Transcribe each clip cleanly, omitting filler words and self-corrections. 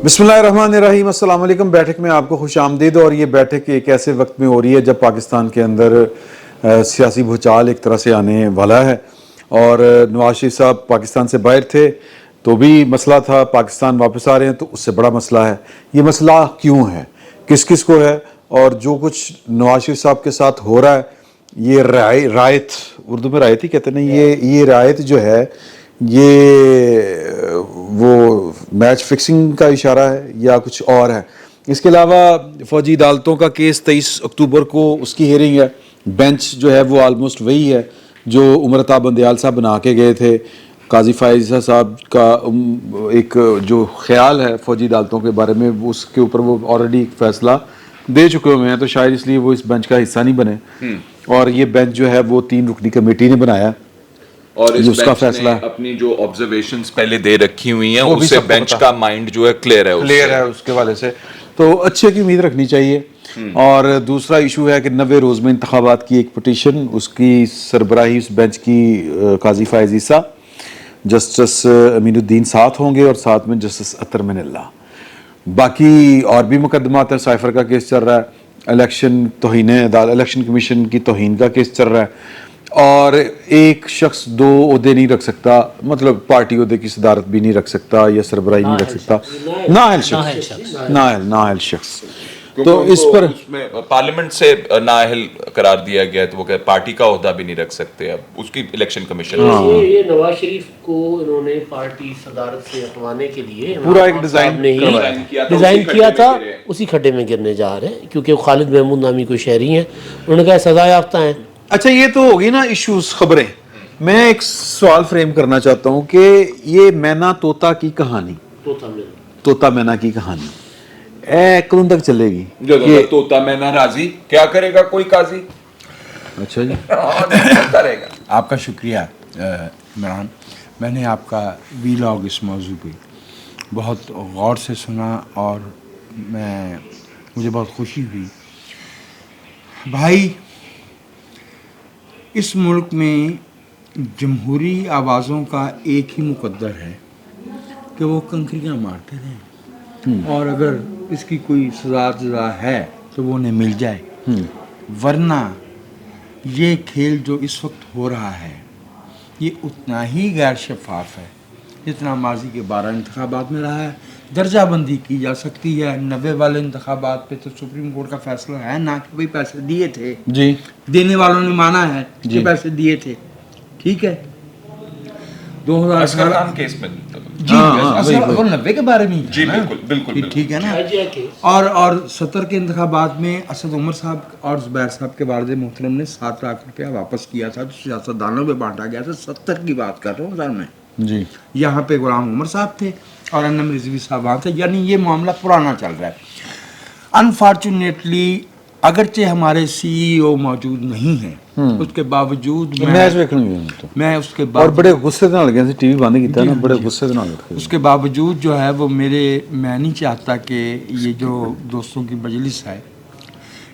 बिस्मिल्लाहिर्रहमानिर्रहीम, अस्सलाम वालेकुम। बैठक में आपको खुश आमदीद। और ये बैठक एक ऐसे वक्त में हो रही है जब पाकिस्तान के अंदर सियासी भूचाल एक तरह से आने वाला है। और नवाज शरीफ साहब पाकिस्तान से बाहर थे तो भी मसला था, पाकिस्तान वापस आ रहे हैं तो उससे बड़ा मसला है। ये मसला क्यों है, किस किस को है, और जो कुछ नवाज शरीफ साहब के साथ हो रहा है, ये रायत, उर्दू में रायत ही कहते हैं ना, ये रायत जो है, ये वो मैच फिक्सिंग का इशारा है या कुछ और है। इसके अलावा फौजी अदालतों का केस 23 अक्टूबर को उसकी हियरिंग है। बेंच जो है वो आलमोस्ट वही है जो उमरता बंदयाल साहब बना के गए थे। काजी फायज़ा साहब का एक जो ख्याल है फौजी अदालतों के बारे में, उसके ऊपर वो ऑलरेडी फैसला दे चुके हुए हैं, तो शायद इसलिए वो इस बेंच का हिस्सा नहीं बने। और ये बेंच जो है वो 3 रुकनी कमेटी ने बनाया और इस उसका फैसला अपनी जो ऑब्जर्वेशंस पहले दे रखी हुई हैं उससे बेंच का माइंड जो है क्लियर है उसके वाले से, तो अच्छे की उम्मीद रखनी चाहिए। और दूसरा इशू है कि 90 रोज़ में इंतखाबात की एक पिटीशन, उसकी सरबराही उस बेंच की काजी फायज़ ईसा, जस्टिस अमीनुद्दीन साथ होंगे और साथ में जस्टिस अतर मिनल्ला। बाकी और भी मुकदमात हैं। साइफर का केस चल रहा है, इलेक्शन कमीशन की तौहीन का केस चल रहा है। और एक शख्स 2 ओहदे नहीं रख सकता, मतलब पार्टी ओहदे की सदारत भी नहीं रख सकता या सरबराही नहीं रख सकता, नाअहल शख्स। तो इस पर पार्लियामेंट से नाअहल करार दिया गया है, तो वो पार्टी का ओहदा भी नहीं रख सकते अब उसकी इलेक्शन कमीशन। ये नवाज शरीफ को इन्होंने पार्टी सदारत से हटवाने के लिए पूरा एक डिजाइन किया था, उसी खड्डे में गिरने जा रहे हैं, क्योंकि खालिद महमूद नामी कोई शहरी हैं, उन्होंने कहा सजा याफ्ता हैं। अच्छा, ये तो होगी ना इश्यूज, खबरें। मैं एक सवाल फ्रेम करना चाहता हूँ कि ये मैना तोता की कहानी, तोता मैना की कहानी कौन तक चलेगी? ये तोता मैना राजी क्या करेगा कोई काजी। अच्छा जी, करेगा। आपका शुक्रिया इमरान। मैंने आपका वीलॉग इस मौजू पे बहुत गौर से सुना और मुझे बहुत खुशी हुई। भाई, इस मुल्क में जमहूरी आवाज़ों का एक ही मुकद्दर है कि वो कंकरियाँ मारते रहें, और अगर इसकी कोई सज़ा है तो वो उन्हें मिल जाए, वरना ये खेल जो इस वक्त हो रहा है ये उतना ही गैर शफाफ है जितना माजी के 12 इंतखाबात में रहा है। दर्जा बंदी की जा सकती है। 90 वाले इंतखाबात पे तो सुप्रीम कोर्ट का फैसला है ना कि भाई पैसे दिए थे जी, देने वालों ने माना है कि पैसे दिए थे, ठीक है। 2018 केस में जी, 90 के बारे में जी, बिल्कुल ठीक है ना। और 70 के इंतखाबात में असद उमर साहब और जुबैर साहब के वालिद मोहतरम ने 7 लाख रुपया वापस किया था, जो सियासतदानों में बांटा गया था। 70 की बात कर रहा हूँ सर मैं जी। यहाँ पे गुलाम उमर साहब थे और अनम रिजवी साहब वहाँ थे, यानी ये मामला पुराना चल रहा है। अनफॉर्चुनेटली अगरचे हमारे CEO मौजूद नहीं है, उसके बावजूद मैं उसके और बड़े गुस्से से लगे टीवी बंद किया ना, बड़े गुस्से से लगे। उसके बावजूद जो है वो मैं नहीं चाहता कि ये जो दोस्तों की मजलिस है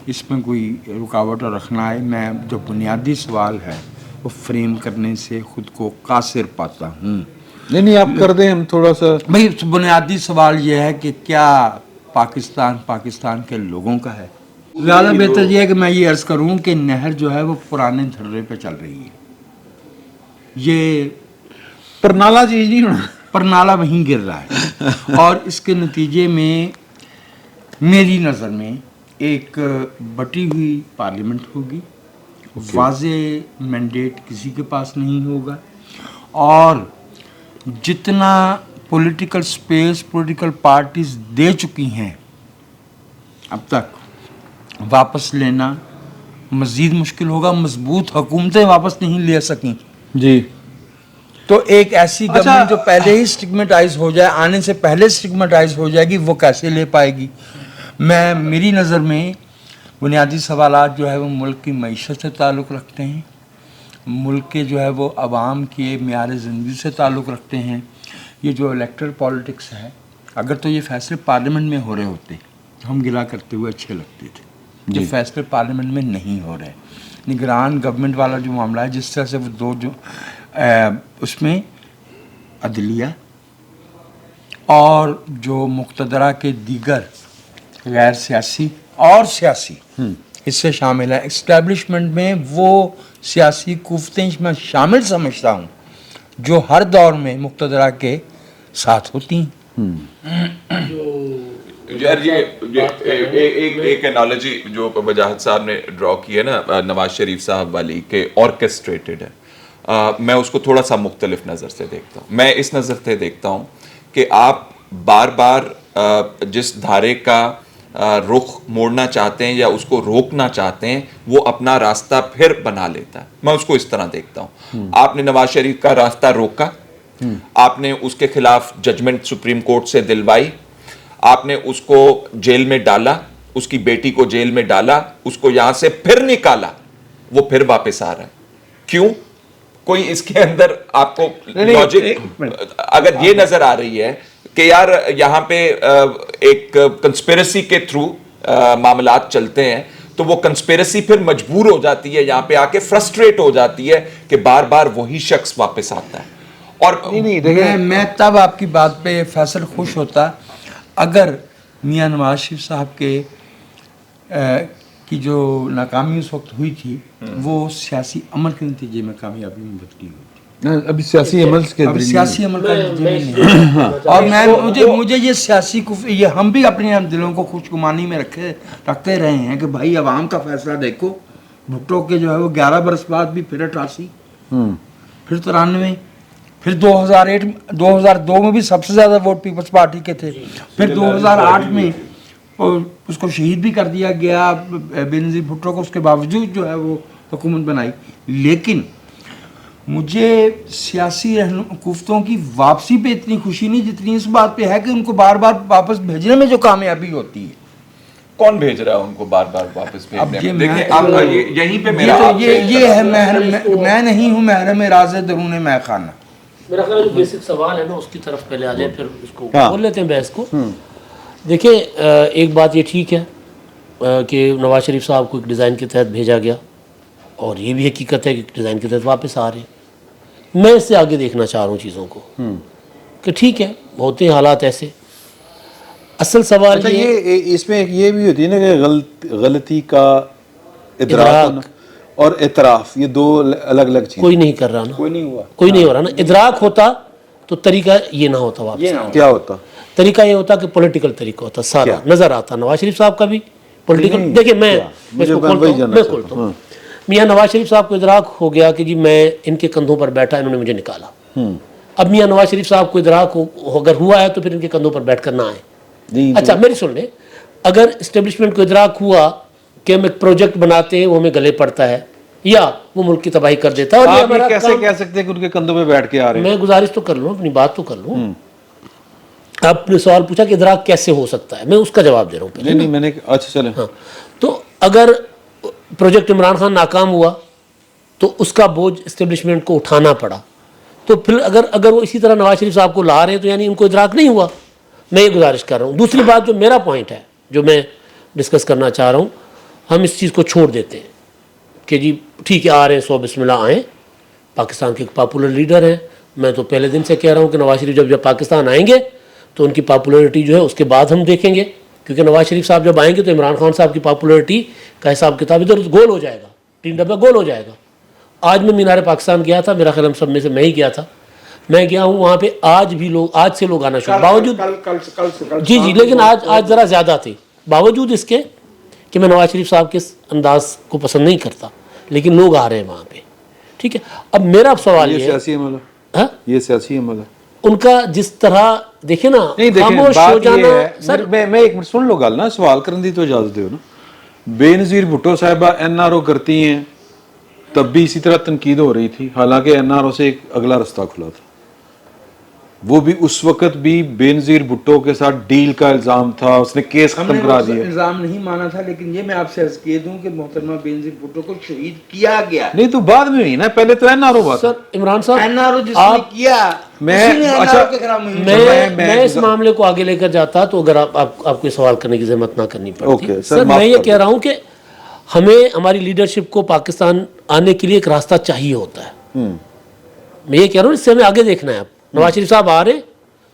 इसमें कोई रुकावट रखना है। मैं जो बुनियादी सवाल है वो फ्रेम करने से खुद को कासिर पाता हूँ। नहीं, आप कर दें, हम थोड़ा सा। भाई, बुनियादी सवाल ये है कि क्या पाकिस्तान के लोगों का है? ज़्यादा बेहतर ये है कि मैं ये अर्ज़ करूँ कि नहर जो है वो पुराने धर्रे पे चल रही है। ये पर नाला चीज नहीं होना, पर नाला वहीं गिर रहा है और इसके नतीजे में मेरी नज़र में एक बटी हुई पार्लियामेंट होगी, वाज़े मैंडेट किसी के पास नहीं होगा, और जितना political space political parties they चुकी हैं अब तक, वापस लेना मज़ीद मुश्किल होगा। मजबूत हुकूमतें वापस नहीं ले सकें जी। तो एक ऐसी गवर्नमेंट जो पहले ही स्टिग्मेटाइज हो जाए, आने से पहले स्टिग्मेटाइज हो जाएगी, वो कैसे ले पाएगी? मेरी नज़र में बुनियादी सवालात जो है वो मुल्क की मईशत से ताल्लुक़ रखते हैं, मुल्क के जो है वो आवाम के मेयार ज़िंदगी से ताल्लुक़ रखते हैं। ये जो इलेक्टरल पॉलिटिक्स है, अगर तो ये फैसले पार्लियामेंट में हो रहे होते तो हम गिला करते हुए अच्छे लगते थे। जो फैसले पार्लियामेंट में नहीं हो रहे, निगरान गवर्नमेंट वाला जो मामला है, जिस तरह से वो उसमें अदलिया और जो मुक़्तदरा के दीगर गैर सियासी और सियासी इससे शामिल है। इस्टेब्लिशमेंट में वो सियासी कुफ्तें मैं शामिल समझता हूँ जो हर दौर में मुक़्तदरा के साथ होती हैं। यार ये एक एनालॉजी जो वजाहत साहब ने ड्रॉ की है ना नवाज शरीफ साहब वाली के ऑर्केस्ट्रेटेड है, मैं उसको थोड़ा सा मुख्तलिफ नज़र से देखता हूँ। मैं इस नज़र से देखता हूँ कि आप बार बार जिस धारे का रुख मोड़ना चाहते हैं या उसको रोकना चाहते हैं वो अपना रास्ता फिर बना लेता है। मैं उसको इस तरह देखता हूँ। आपने नवाज शरीफ का रास्ता रोका, आपने उसके खिलाफ जजमेंट सुप्रीम कोर्ट से दिलवाई, आपने उसको जेल में डाला, उसकी बेटी को जेल में डाला, उसको यहां से फिर निकाला, वो फिर वापस आ रहा है। क्यों? कोई इसके अंदर आपको लॉजिक अगर ये नजर आ रही है कि यार यहां पे एक कंस्पिरेसी के थ्रू मामलात चलते हैं, तो वो कंस्पिरेसी फिर मजबूर हो जाती है, यहां पे आके फ्रस्ट्रेट हो जाती है कि बार बार वही शख्स वापस आता है। और मैं तब आपकी बात पे फैसल खुश होता अगर मियां नवाज शरीफ साहब के की जो नाकामी उस वक्त हुई थी वो सियासी अमल के नतीजे में कामयाबी में बदली होती। अभी सियासी अमल के अब सियासी अमल का नतीजा नहीं है। और मैं मुझे ये सियासी ये हम भी अपने दिलों को खुशगुमानी में रखते रहे हैं कि भाई अवाम का फैसला देखो। भुट्टो के जो है वो 11 बरस बाद भी फिर 88, फिर 93, फिर 2002 में भी सबसे ज़्यादा वोट पीपल्स पार्टी के थे, फिर 2008 में उसको शहीद भी कर दिया गया बेनज़ीर भुट्टो को, उसके बावजूद जो है वो हुकूमत बनाई। लेकिन मुझे सियासी कुफ्तों की वापसी पे इतनी खुशी नहीं जितनी इस बात पे है कि उनको बार बार वापस भेजने में जो कामयाबी होती है। कौन भेज रहा है उनको बार बार वापस भेजने? देखिए आपका यहीं पे मेरा ये है मैं नहीं हूँ महरम राज़ दरून मैं खाना। मेरा ख्याल जो बेसिक सवाल है ना उसकी तरफ पहले आ जाए, फिर उसको बोल लेते हैं बहस को। देखिए एक बात ये ठीक है कि नवाज शरीफ साहब को एक डिज़ाइन के तहत भेजा गया, और ये भी हकीकत है कि डिज़ाइन के तहत वापस आ रहे हैं। मैं इससे आगे देखना चाह रहा हूँ चीज़ों को कि ठीक है होते हैं हालात ऐसे। असल सवाल अच्छा, ये इसमें ये भी होती है ना कि गलती का इदराक और इतराफ, ये दो अलग अलग चीज़। कोई नहीं कर रहा ना, कोई नहीं हुआ, कोई नहीं हो रहा ना। इदराक होता तो तरीका ये ना होता वापस। क्या होता? तरीका ये होता कि पॉलिटिकल तरीका होता, सारा नजर आता नवाज शरीफ साहब का भी पॉलिटिकल। देखिए मैं खोलता हूँ। मियां नवाज शरीफ साहब को इदराक हो गया कि जी मैं इनके कंधों पर बैठा, इन्होंने मुझे निकाला। अब मियां नवाज शरीफ साहब को इदराक अगर हुआ है तो फिर इनके कंधों पर बैठ कर ना आए। अच्छा मेरी सुन ले, अगर इस्टेब्लिशमेंट को इदराक हुआ कि हम एक प्रोजेक्ट बनाते हैं वो हमें गले पड़ता है या वो मुल्क की तबाही कर देता है, और आप कैसे कह सकते हैं कि उनके कंधों पे बैठ के आ रहे हैं? मैं गुजारिश तो कर लूँ, अपनी बात तो कर लूँ। आपने सवाल पूछा कि इदराक कैसे हो सकता है, मैं उसका जवाब दे रहा हूँ। नहीं मैंने अच्छा चले। हाँ, तो अगर प्रोजेक्ट इमरान खान नाकाम हुआ तो उसका बोझ इस्टेब्लिशमेंट को उठाना पड़ा, तो फिर अगर वो इसी तरह नवाज शरीफ साहब को ला रहे हैं तो यानी उनको इदराक नहीं हुआ। मैं ये गुजारिश कर रहा हूँ। दूसरी बात जो मेरा पॉइंट है जो मैं डिस्कस करना चाह रहा हूँ, हम इस चीज़ को छोड़ देते हैं कि जी ठीक है आ रहे हैं, सो बिस्मिल्लाह आएँ, पाकिस्तान के एक पॉपुलर लीडर हैं। मैं तो पहले दिन से कह रहा हूँ कि नवाज शरीफ जब पाकिस्तान आएंगे तो उनकी पॉपुलैरिटी जो है उसके बाद हम देखेंगे, क्योंकि नवाज शरीफ साहब जब आएंगे तो इमरान खान साहब की पॉपुलैरिटी का हिसाब किताब इधर गोल हो जाएगा, 3 डब्बा गोल हो जाएगा। आज मैं मीनार पाकिस्तान गया था, मेरा ख्याल हम सब में से मैं ही गया था। मैं गया हूँ वहाँ पे, आज भी लोग आज से लोग आना शुरू, बावजूद जी लेकिन आज ज़रा ज़्यादा थे, बावजूद इसके कि मैं नवाज शरीफ साहब के अंदाज को पसंद नहीं करता, लेकिन लोग आ रहे हैं वहाँ पे। ठीक है, अब मेरा सवाल ये सियासी अमल है, ये सियासी अमल है उनका। जिस तरह देखे ना, नहीं देखें, खामोश बात हो जाना। ये है, सर मैं एक मिनट सुन लो गल ना, सवाल करने दी तो इजाजत दो ना। बेनज़ीर भुट्टो साहिबा NRO करती हैं, तब भी इसी तरह तनकीद हो रही थी, हालांकि NRO से एक अगला रास्ता खुला था। वो भी उस वक्त भी बेनज़ीर भुट्टो के साथ डील का इल्जाम था, उसने केस खत्म करा दिया। इल्जाम नहीं माना था, लेकिन ये मैं आपसे अर्ज कह दूं कि मोहतरमा बेनज़ीर भुट्टो को शहीद किया गया। नहीं तो बाद में हुई ना, पहले तो NRO बात। सर इमरान साहब NRO जिसने किया, मैं इस मामले को आगे लेकर जाता तो अगर आपको सवाल करने की जहमत ना करनी पड़ती। सर मैं ये कह रहा हूँ कि हमें हमारी लीडरशिप को पाकिस्तान आने के लिए एक रास्ता चाहिए होता है। मैं ये कह रहा हूँ, इससे हमें आगे देखना है। अब नवाज शरीफ साहब आ रहे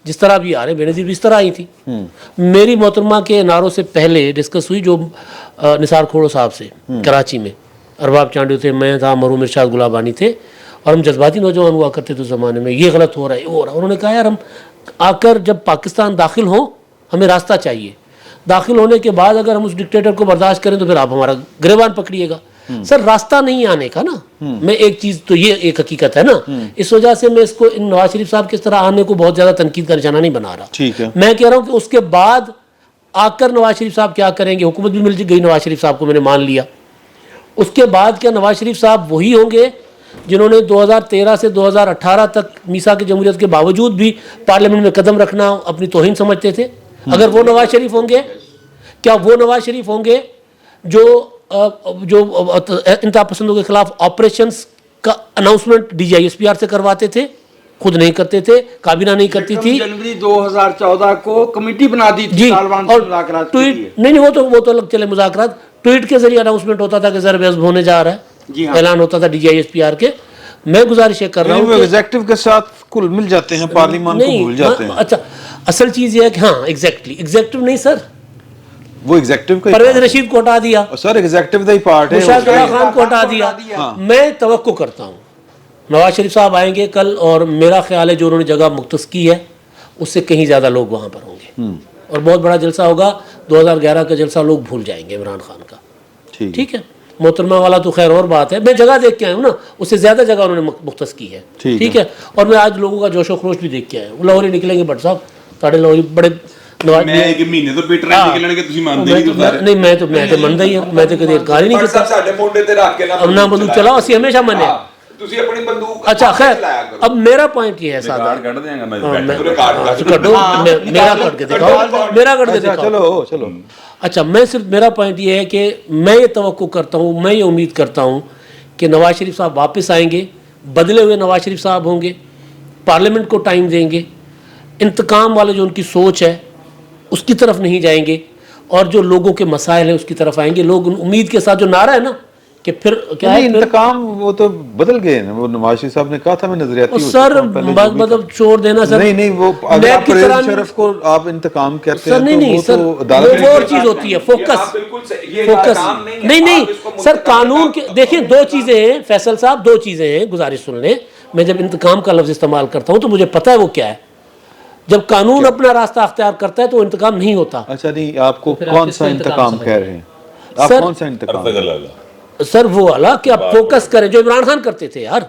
जिस तरह भी आ रहे बेनज़ीर भी इस तरह आई थी। मेरी मोहतरमा के नारों से पहले डिस्कस हुई जो निसार खोड़ो साहब से कराची में, अरबाब चांडू थे, मैं था, मरूम इरशाद गुलाबानी थे, और हम जज्बाती नौजवान हुआ करते थे उस ज़माने में, ये गलत हो रहा है वो हो रहा है। उन्होंने कहा यार हम आकर जब पाकिस्तान दाखिल हों हमें रास्ता चाहिए, दाखिल होने के बाद अगर हम उस डिक्टेटर को बर्दाश्त करें तो फिर आप हमारा गिरबान पकड़िएगा। सर रास्ता नहीं आने का ना, मैं एक चीज़ तो ये एक हकीकत है ना, इस वजह से मैं इसको इन नवाज शरीफ साहब की तरह आने को बहुत ज़्यादा तनकीद का निशाना नहीं बना रहा। ठीक है। मैं कह रहा हूँ कि उसके बाद आकर नवाज शरीफ साहब क्या करेंगे, हुकूमत भी मिल गई नवाज शरीफ साहब को, मैंने मान लिया, उसके बाद क्या नवाज शरीफ साहब वही होंगे जिन्होंने 2013 से 2018 तक मीसाक जमहूरियत के बावजूद भी पार्लियामेंट में कदम रखना अपनी तौहीन समझते थे? अगर वो नवाज शरीफ होंगे, क्या वो नवाज शरीफ होंगे जो इंतहा पसंदों के खिलाफ ऑपरेशंस का अनाउंसमेंट DGISPR से करवाते थे, खुद नहीं करते थे, काबीना नहीं करती थी। जनवरी 2014 को कमेटी बना दी थी जी, तालिबान से और मुज़ाकरात के लिए। ट्वीट नहीं वो तो अलग चले, मुज़ाकरात ट्वीट के जरिए अनाउंसमेंट होता था कि ज़र बेज़ब होने जा रहा है, जी हाँ। ऐलान होता था DGISPR के। मैं गुजारिश ये कर रहा हूँ एग्जेक्टिव के साथ कुल मिल जाते हैं, पार्लियामान को भूल जाते हैं। अच्छा, असल चीज़ ये है कि हाँ एग्जैक्टिव नहीं सर, वो एग्जेक्टिव का परवेज रशीद को हटा दिया, सर एग्जेक्टिव का ही पार्ट है। मुशाहिद उसका- खान को हटा दिया। मैं तवक्को करता हूँ नवाज शरीफ साहब आएंगे कल, और मेरा ख्याल है जो उन्होंने जगह मुख्तस की है उससे कहीं ज़्यादा लोग वहाँ पर होंगे, और बहुत बड़ा जलसा होगा। 2011 का जलसा लोग भूल जाएंगे इमरान खान का। ठीक है, मोहतरमा वाला तो खैर और बात है, मैं जगह देख के आया हूँ ना, उससे ज़्यादा जगह उन्होंने मुख्तस की है। ठीक है, और मैं आज लोगों का जोशो खरोश भी देख के आया हूँ। लाहौरी निकलेंगे भट्ट साहब, साढ़े लाहौरी बड़े नवाज मैं एक महीने तो पीट रहे निकलने के ਤੁਸੀਂ ਮੰਨਦੇ मैं ਨਹੀਂ तो नहीं मैं तो ਮੰਨਦਾ ही ਹਾਂ, मैं तो कभी इनकार ही नहीं पर किया। साहब साडे मुंडे ते रख के ना अब ना बंदूक चलाओ, ਅਸੀਂ हमेशा मने। ਤੁਸੀਂ अपनी बंदूक अच्छा हाथ खैर, चलाया करो। अब मेरा पॉइंट ये है सादा, ਕਾਰਡ ਕੱਢ ਦਿਆਂਗਾ ਮੈਂ हाँ, बैठा मैं- पूरे कार्ड हाँ, कटो, मेरा कट के दिखाओ, मेरा कट के अच्छा, दिखाओ। चलो चलो अच्छा, मैं सिर्फ मेरा पॉइंट ये है कि मैं ये तवक्को करता हूँ, मैं ये उम्मीद करता हूँ कि नवाज शरीफ साहब वापस आएंगे, बदले हुए नवाज शरीफ साहब होंगे, पार्लियामेंट को टाइम देंगे, इंतकाम वाले जो उनकी सोच है उसकी तरफ नहीं जाएंगे, और जो लोगों के मसाइल हैं उसकी तरफ आएंगे। लोग उम्मीद के साथ जो नारा है ना कि फिर क्या है, नहीं, फिर इंतकाम वो तो बदल गए ना, वो नवाज शरीफ साहब ने कहा था मैं नजरियाती हो सर चुका हूं, पहले जो भी मतलब छोड़ देना सर, नहीं नहीं वो अगर नैब आप की परवेज तरह मुशर्रफ को आप इंतकाम कहते सर हैं नहीं तो नहीं वो सर, तो अदालत वो में- और चीज होती है, फोकस बिल्कुल सही, ये फोकस काम नहीं है। नहीं आप नहीं इसको सर, मुंतखब कानून के कर- देखिए दो चीजें हैं फैसल साहब, दो चीजें हैं, गुजारिश सुन लें। मैं जब इंतकाम का लफ्ज इस्तेमाल करता हूं तो मुझे पता है वो क्या है। जब कानून अपना रास्ता अख्तियार करता है तो इंतकाम नहीं होता। अच्छा नहीं, आपको फिर कौन आप सा किसको इंतकाम इंतकाम कह रहे हैं आप? सर- कौन सा इंतकाम? सर वो वाला कि आप फोकस करें जो इमरान खान करते थे यार,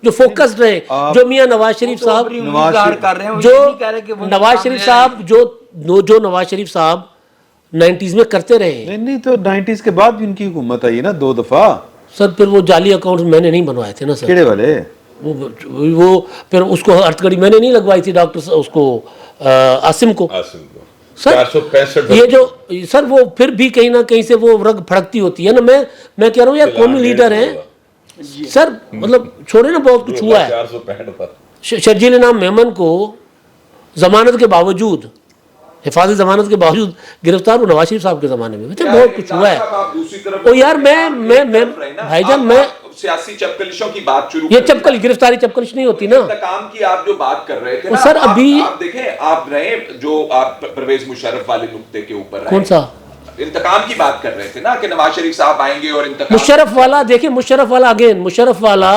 जो फोकस्ड रहे, जो मियां नवाज शरीफ साहब, नवाज शरीफ- कर रहे हैं, जो ये नहीं कह रहे कि वो नवाज शरीफ साहब जो नवाज शरीफ साहब 90s में करते रहे। नहीं नहीं, तो 90s के बाद भी उनकी हुकूमत आई ना 2 दफा। सर फिर वो जाली अकाउंट मैंने नहीं बनवाए थे ना सर, केड़े वाले? वो फिर उसको अर्थगढ़ी मैंने नहीं लगवाई थी डॉक्टर उसको आसिम को। सर 465 ये जो सर वो फिर भी कहीं ना कहीं से वो रग फड़कती होती है ना। मैं कह रहा हूँ यार कौमी लीडर हैं सर, मतलब छोड़े ना बहुत कुछ हुआ है। 465 था। शर्जील इनाम मेमन को जमानत के बावजूद, हिफाजत जमानत के बावजूद गिरफ्तार वो नवाज शरीफ साहब के जमाने में बेटे बहुत कुछ हुआ है। आप दूसरी तरफ ओ यार मैं भाईजान मैं सियासी चपकलिशों की बात शुरू ये कर चपकल गिरफ्तारी चपकलिश नहीं होती ना। इंतकाम की आप जो बात कर रहे थे वो ना, सर आप- अभी- आप देखें, आप रहे जो आप परवेज मुशर्रफ वाले नुक्ते के ऊपर रहे। कौन सा? इंतकाम की बात कर रहे थे ना कि नवाज शरीफ साहब आएंगे और इंतकाम। मुशर्रफ वाला देखिए, मुशर्रफ वाला अगेन, मुशर्रफ वाला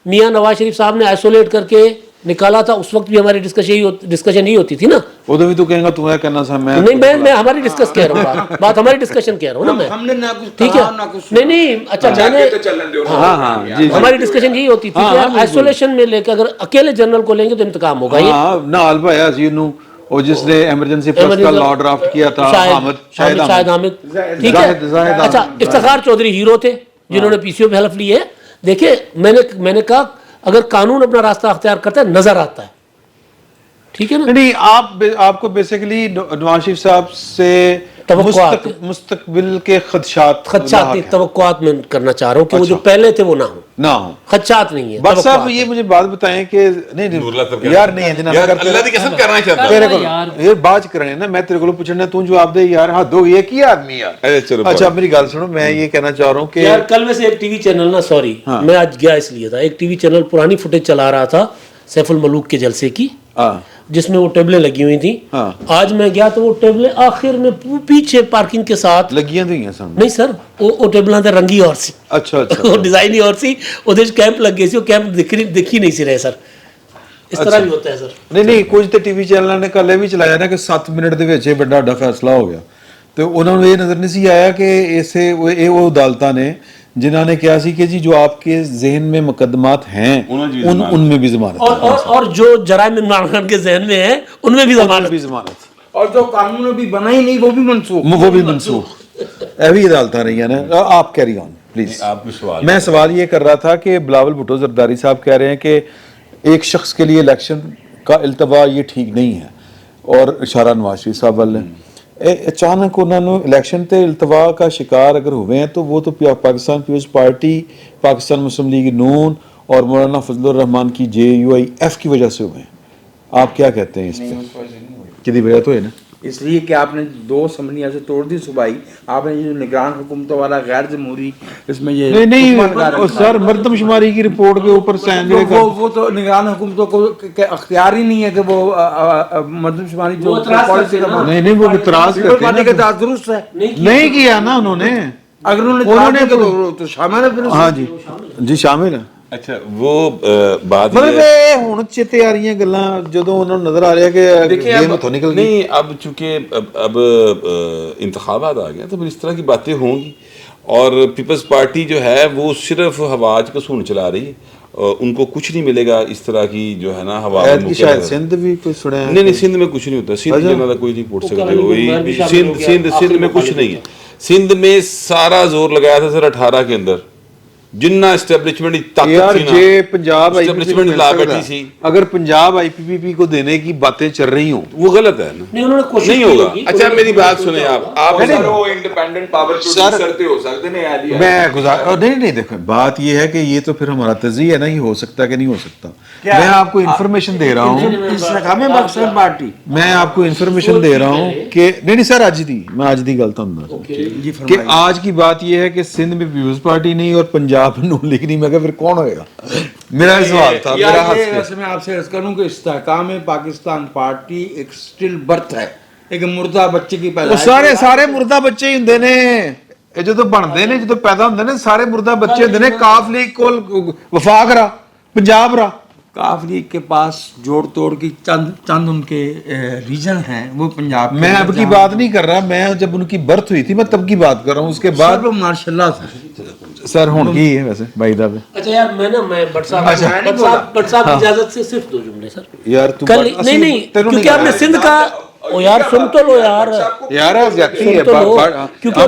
मियां नवाज शरीफ साहब ने आइसोलेट करके निकाला था, उस वक्त भी हमारी डिस्कशन ही होती थी ना। उधर भी तो कहेगा तुम्हें कहना सा मैं नहीं मैं हमारी डिस्कस कह रहा हूँ, बात हमारी डिस्कशन कह रहा हूँ ना मैं। हमने ना कुछ ठीक कहा, ना है, कुछ नहीं अच्छा मैंने जाके तो चलन दो ना। हाँ, जी, जी। हमारी डिस्कशन यही होती थी कि यार आइसोलेशन में लेकर अगर अकेले जनरल को लेंगे तो इंतकाम होगा। ये हाँ ना अलबा याजीनू और जिसने इमरजेंसी फर्स्ट का लॉ ड्राफ्ट किया था शाहिद हामिद, ठीक जाहिद है। अच्छा हामिद। इफ्तिखार चौधरी हीरो थे जिन्होंने पीसीओ पे हलफ ली है। देखिए मैंने कहा अगर कानून अपना रास्ता अख्तियार करता है नजर आता है, ठीक है ना। नहीं आपको बेसिकली नवाज शरीफ साहब से तवक्कुआत मुस्तकबिल के खदशात नहीं, तवक्कुआत में करना चाह रहा हूँ कि वो जो पहले थे वो ना हो, ना हो। खदशात नहीं है। बस साहब तवक्कुआत ये है। मुझे बात बताएं कि नहीं यार नहीं है यार अल्लाह दी कसम करना चाहता तेरे को ये बात करने ना, मैं तेरे को पूछना तू जवाब दे यार। हाँ दो एक ही आदमी यार। अरे चलो अच्छा मेरी गल सुनो, मैं ये कहना चाह रहा हूँ कि यार कल में से एक टीवी चैनल ना, सॉरी मैं आज गया इसलिए था, एक टीवी चैनल पुरानी फुटेज चला रहा था सैफुल मलूक के जलसे की, हाँ جس میں وہ ٹیبلیں لگی ہوئی تھیں. آج میں گیا تو وہ ٹیبلیں آخر میں پیچھے پارکنگ کے ساتھ لگیاں تو ہی ہیں سامنے. نہیں سر, وہ ٹیبلاں تے رنگی اور سی, اچھا اچھا وہ ڈیزائن ہی اور سی, وہ کیمپ لگ گئے سی, وہ کیمپ دکھ ہی نہیں سی رہے سر. اس طرح بھی ہوتا ہے سر. نہیں کچھ تو ٹی وی چینلوں نے کل یہ بھی چلایا نا کہ 7 منٹ دے وچ بڑا بڑا فیصلہ ہو گیا, تو انہوں نے یہ نظر نہیں سی آیا کہ اسے وہ عدالتاں نے جنہوں نے کیا سی کہ جی جو آپ کے ذہن میں مقدمات ہیں ان میں بھی ضمانت, اور جو جرائم عمران خان کے ذہن میں ہیں ان میں بھی ضمانت, اور جو قانون ابھی بنا ہی نہیں وہ بھی منسوخ. ایوی عدالتیں رہی ہیں نا. آپ کیری آن پلیز. آپ کو سوال میں سوال یہ کر رہا تھا کہ بلاول بھٹو زرداری صاحب کہہ رہے ہیں کہ ایک شخص کے لیے الیکشن کا التوا یہ ٹھیک نہیں ہے, اور اشارہ نواز شریف صاحب والے اچانک انہوں نے الیکشن تے التوا کا شکار اگر ہوئے ہیں تو وہ تو پاکستان پیپلز پارٹی, پاکستان مسلم لیگ نون اور مولانا فضل الرحمان کی JUIF کی وجہ سے ہوئے ہیں. آپ کیا کہتے ہیں اس پہ؟ کدی وجہ تو ہے نا, اس لیے کہ آپ نے 2 اسمبلیاں سے توڑ دی صوبائی. آپ نے جو نگران حکومتوں والا غیر جمہوری اس میں یہ نہیں سر, مردم شماری کی رپورٹ کے اوپر سائن وہ تو نگران حکومتوں کو اختیار ہی نہیں ہے کہ وہ مردم شماری جو پالیسی کا نہیں وہ اعتراض کرتے ہیں, درست ہے نہیں کیا نا انہوں نے, اگر انہوں نے تو شامل ہے پھر. ہاں جی شامل ہے. اچھا وہ بات مطلب ہن چیتے آ رہی ہیں گلاں جدوں انہوں نے نظر آ رہا ہے کہ گیم ہتھوں نکل گئی. نہیں اب چونکہ اب انتخابات آ گئے تو پھر اس طرح کی باتیں ہوں گی, اور پیپلز پارٹی جو ہے وہ صرف ہوا کا سون چلا رہی ہے, ان کو کچھ نہیں ملے گا اس طرح کی جو ہے نا ہوا. شاید سندھ بھی کوئی سنا ہے, نہیں سندھ میں کچھ نہیں ہوتا, سندھ جنہوں کا کوئی نہیں پوچھ سکتے, سندھ میں کچھ نہیں ہے. سندھ میں سارا زور لگایا تھا سر 18 کے اندر, جنہ اسٹیبلشمنٹ یار جے پنجاب اگر پنجاب IPPP کو دینے کی باتیں چل رہی ہوں وہ غلط ہے نا, نہیں ہوگا. اچھا میری بات سنیں آپ انڈیپینڈنٹ پاور کرتے ہو سکتے ہیں. میں نہیں دیکھیں, بات یہ ہے کہ یہ تو پھر ہمارا تجزیہ ہے نا, یہ ہو سکتا کہ نہیں ہو سکتا. میں آپ کو انفارمیشن دے رہا ہوں, میں آپ کو انفارمیشن دے رہا ہوں کہ نہیں سر میں آج دی غلط ہوں کہ آج کی بات یہ ہے کہ سندھ میں پیپلز پارٹی نہیں اور پنجاب نون لیگ نہیں. میں کہا پھر کون ہوئے گا, میرا سوال تھا. میں آپ سے عرض کروں کہ استحکام پاکستان پارٹی ایک سٹل برتھ ہے, ایک مردہ بچے کی پیدائش. سارے مردہ بچے ہی ہوندے نے, جدو بنتے ہیں جدو پیدا ہوندے نے سارے مردہ بچے ہوندے نے. کاف لیگ کول وفاق رہا, پنجاب رہا. کاف لیگ کے پاس جوڑ توڑ کی چند ان کے ریجن ہیں, وہ پنجاب. میں اب کی بات نہیں کر رہا, میں جب ان کی برتھ ہوئی تھی میں تب کی بات کر رہا ہوں. اس کے بعد ماشاء اللہ سر ہوں کی ہے ویسے بھائی دا پہ. اچھا یار میں بٹ صاحب کی اجازت سے صرف 2 جملے سر. یار نہیں کیونکہ آپ نے سندھ کا او یار سن تو لو یار زیادتی ہے, کیونکہ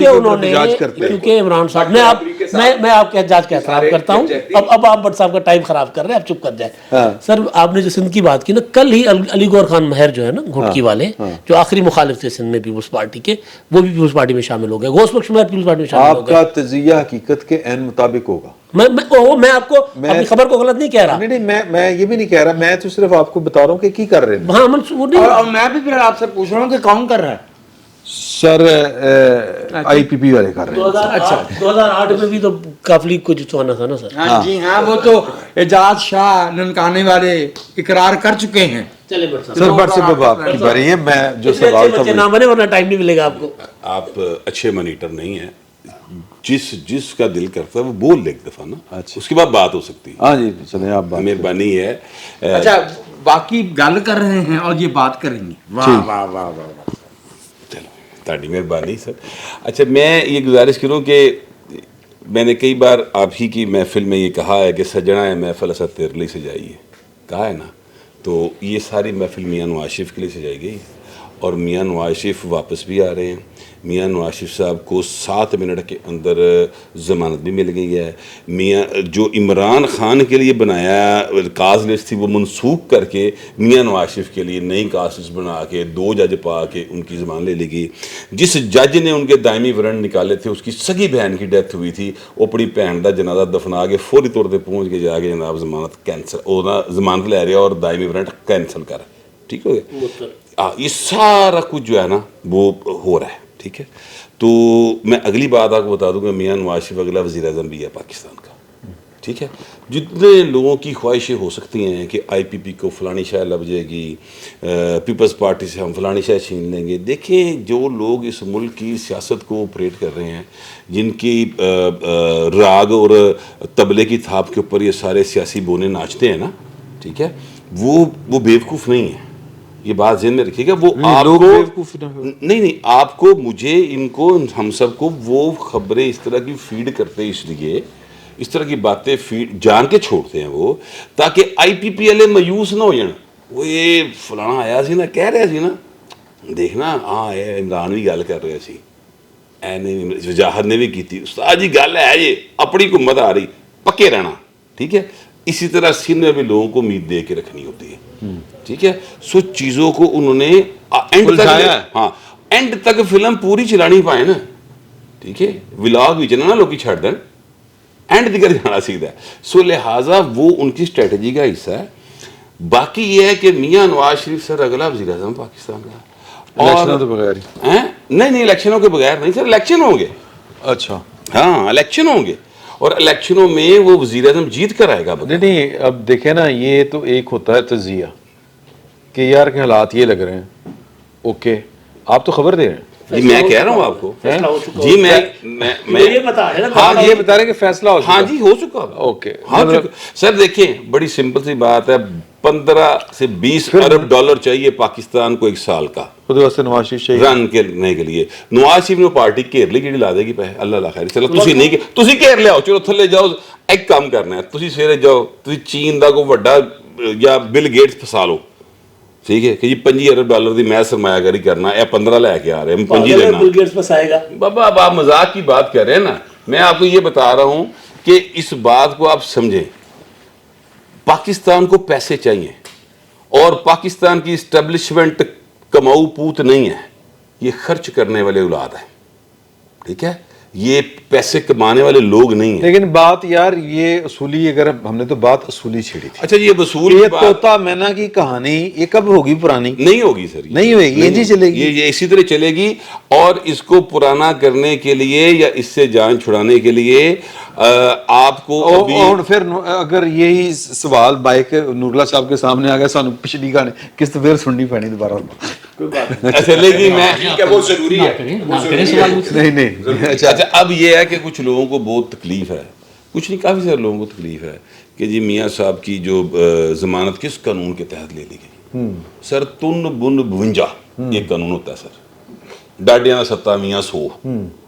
انہوں نے کیونکہ عمران صاحب میں آپ کے احتجاج کا احترام کرتا ہوں. اب آپ بٹ صاحب کا ٹائم خراب کر رہے ہیں, آپ چپ کر جائیں. سر آپ نے جو سندھ کی بات کی نا, کل ہی علی گور خان مہر جو ہے نا گھٹکی والے, جو آخری مخالف تھے سندھ میں پیپلز پارٹی کے, وہ بھی پیپلز پارٹی میں شامل ہو گئے. غوث بخش مہر پیپلز پارٹی میں شامل ہو گئے. آپ کا تجزیہ حقیقت کے عین مطابق ہوگا. میں آپ کو اپنی خبر کو غلط نہیں کہہ رہا. نہیں میں یہ بھی نہیں کہہ رہا, میں تو صرف آپ کو بتا رہا ہوں کہ کی کر رہے ہیں. ہاں اور میں بھی پھر آپ سے پوچھ رہا ہوں کہ کون کر رہا ہے. سر IPP والے کر رہے ہیں. اچھا 2008 میں بھی تو کاف لیگ کو جتوانا تھا نا سر. جی ہاں, وہ تو اعجاز شاہ ننکانے والے اقرار کر چکے ہیں. سر بٹ سے آپ کی باری ہے, میں جو سوال تھا نام بنے ورنہ ٹائم نہیں ملے گا آپ کو. آپ اچھے مانیٹر نہیں ہیں, جس کا دل کرتا ہے وہ بول لے ایک دفعہ نا, اس کے بعد بات ہو سکتی ہے. ہاں جی چلیں آپ بات. مہربانی ہے. اچھا باقی گل کر رہے ہیں اور یہ بات کریں گے. واہ واہ واہ واہ, چلو تاری مہربانی سر. اچھا میں یہ گزارش کروں کہ میں نے کئی بار آپ ہی کی محفل میں یہ کہا ہے کہ سجنا ہے محفل اسا تیرے لیے سجائی ہے, کہا ہے نا. تو یہ ساری محفل میاں نواز شریف کے لیے سجائی گئی, اور میاں نواز شریف واپس بھی آ رہے ہیں. میاں نواز شریف صاحب کو 7 منٹ کے اندر ضمانت بھی مل گئی ہے. میاں جو عمران خان کے لیے بنایا کاز لسٹ تھی وہ منسوخ کر کے میاں نواز شریف کے لیے نئی کاز لسٹ بنا کے 2 جج پا کے ان کی ضمانت لے لی گئی. جس جج نے ان کے دائمی وارنٹ نکالے تھے اس کی سگی بہن کی ڈیتھ ہوئی تھی, وہ اپنی بہن کا جنازہ دفنا کے فوری طور پہ پہنچ کے جا کے جناب ضمانت کینسل ضمانت لے رہا اور دائمی وارنٹ کینسل کر. ٹھیک ہو گیا. یہ سارا کچھ جو ہے نا وہ ہو رہا ہے. ٹھیک ہے, تو میں اگلی بات آپ کو بتا دوں کہ میاں نواز شریف اگلا وزیر اعظم بھی ہے پاکستان کا. ٹھیک ہے. جتنے لوگوں کی خواہشیں ہو سکتی ہیں کہ آئی پی پی کو فلانی شے لگ جائے گی, پیپلز پارٹی سے ہم فلانی شے چھین لیں گے. دیکھیں جو لوگ اس ملک کی سیاست کو آپریٹ کر رہے ہیں, جن کی راگ اور طبلے کی تھاپ کے اوپر یہ سارے سیاسی بونے ناچتے ہیں نا, ٹھیک ہے, وہ بیوقوف نہیں ہیں. یہ بات ذہن میں رکھیے گا. وہ آپ کو نہیں آپ کو, مجھے, ان کو, ہم سب کو وہ خبریں اس طرح کی فیڈ کرتے ہیں, اس لیے اس طرح کی باتیں فیڈ جان کے چھوڑتے ہیں وہ, تاکہ آئی پی پی والے مایوس نہ ہو جائیں. وہ یہ فلانا آیا سی نا, کہہ رہے سی نا, دیکھنا ہاں عمران بھی گل کر رہے سی, وجاہت نے بھی کی تھی, استاد جی گل ہے یہ, اپنی حکومت آ رہی, پکے رہنا. ٹھیک ہے, اسی طرح سندھ میں بھی لوگوں کو امید دے کے رکھنی ہوتی ہے. ٹھیک ہے, سو چیزوں کو انہوں نے اینڈ تک, ہاں اینڈ تک فلم پوری چلا نہیں پائے نا. ٹھیک ہے, ولاگ بھی چلنا لوگ چھڑ دیں, اینڈ دیگر جانا سیکھتا ہے. سو لہٰذا وہ ان کی اسٹریٹجی کا حصہ ہے. باقی یہ ہے کہ میاں نواز شریف سر اگلا وزیر اعظم پاکستان کا, الیکشنوں تو بغیر نہیں الیکشنوں کے بغیر نہیں سر, الیکشن ہوں گے. اچھا ہاں الیکشن ہوں گے, اور الیکشنوں میں وہ وزیر اعظم جیت کر آئے گا. نہیں, اب دیکھیں نا, یہ تو ایک ہوتا ہے تجزیہ کہ یار کے حالات یہ لگ رہے ہیں, اوکے آپ تو خبر دے رہے ہیں. جی میں کہہ رہا ہوں آپ کو, جی میں یہ بتا رہے ہیں, ہاں یہ بتا رہے ہیں کہ فیصلہ ہو چکا. ہاں جی ہو چکا. اوکے ہاں سر دیکھیں, بڑی سمپل سی بات ہے, 15 سے 20 ارب ڈالر چاہیے پاکستان کو ایک سال کا خود واسطے نواز شریف چاہیے رن کرنے کے لیے. نواز شریف نے پارٹی گھیر لی, جی لا دے گی پیسے, اللہ خیر. چلو تسی نہیں, تسی گھیر لیاؤ, چلو تھلے جاؤ, ایک کام کرنا ہے, تسی سویرے جاؤ, تسی چین دا کوئی وڈا یا بل گیٹس پھسا لو, ٹھیک ہے, کہ جی 25 ارب ڈالر دی میں سرمایہ کاری کرنا ہے, 15 لے کے آ رہے ہیں, 25 دینا. بابا اب آپ مذاق کی بات کر رہے ہیں نا, میں آپ کو یہ بتا رہا ہوں کہ اس بات کو آپ سمجھیں. پاکستان کو پیسے چاہیے, اور پاکستان کی اسٹیبلشمنٹ کماؤ پوت نہیں ہے, یہ خرچ کرنے والے اولاد ہیں. ٹھیک ہے, یہ پیسے کمانے والے لوگ نہیں ہیں. لیکن بات یار یہ اصولی, اگر ہم نے تو بات اصولی چھیڑی تھی. اچھا یہ وصول یہ طوطا مینا کی کہانی یہ کب ہوگی پرانی؟ نہیں ہوگی سر, نہیں ہوئے گی, یہ چلے گی, یہ اسی طرح چلے گی. اور اس کو پرانا کرنے کے لیے یا اس سے جان چھڑانے کے لیے آپ کو اور پھر اگر یہی سوال بائک نور اللہ صاحب کے سامنے آ گیا, سانو پچھلی گانے کس تو پھر سننی پڑنی دوبارہ. چلے گی, میں وہ ضروری ہے. نہیں. اچھا اب یہ ہے کہ کچھ لوگوں کو بہت تکلیف ہے, کچھ نہیں کافی سارے لوگوں کو تکلیف ہے کہ جی میاں صاحب کی جو ضمانت کس قانون کے تحت لے لی گئی. سر 3 یہ قانون ہوتا ہے سر, ڈاڈیاں ستا میاں 100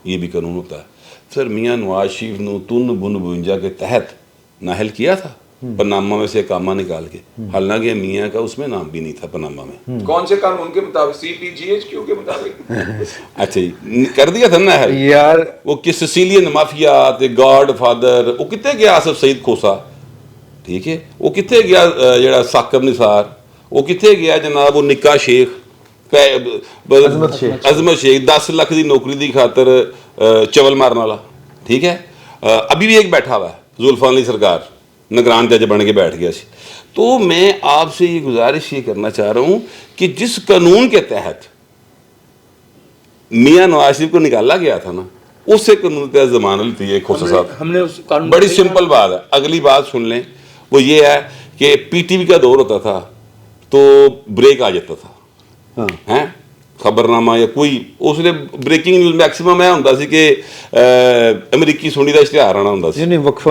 یہ بھی قانون ہوتا ہے. سر میاں نواز شریف نے 3 کے تحت نااہل کیا تھا پناما میں سے کامہ نکال کے, حالانکہ میاں کا اس میں نام بھی نہیں تھا پناما میں. کون سے قانون کے مطابق؟ CPGHQ کے مطابق. اچھا جی کر دیا تھا نا یار, وہ کہ سسیلین مافیا, گاڈ فادر, وہ کتنے گیا آصف سعید کھوسا, ٹھیک ہے, وہ کتنے گیا جڑا ثاقب نثار, وہ کتنے گیا جناب وہ نکا شیخ, عظمت شیخ 10 لاکھ دی نوکری دی خاطر چول مارن والا. ٹھیک ہے, ابھی بھی ایک بیٹھا ہوا ہے زلفان علی سرکار, نگران جج بن کے بیٹھ گیا سی. تو میں آپ سے یہ گزارش یہ کرنا چاہ رہا ہوں کہ جس قانون کے تحت میاں نواز شریف کو نکالا گیا تھا نا, اس سے قانون کے تحت ضمانت لی ہے کھوسا صاحب. ہم نے اس قانون بڑی سمپل بات ہے, اگلی بات سن لیں. وہ یہ ہے کہ PTV کا دور ہوتا تھا تو بریک آ جاتا تھا, خبرنامہ یا کوئی, اس لیے بریکنگ نیوز میکسیمم ہے ہوتا سی کہ امریکی سونی کا اشتہار آنا ہوتا سی, یعنی وقفہ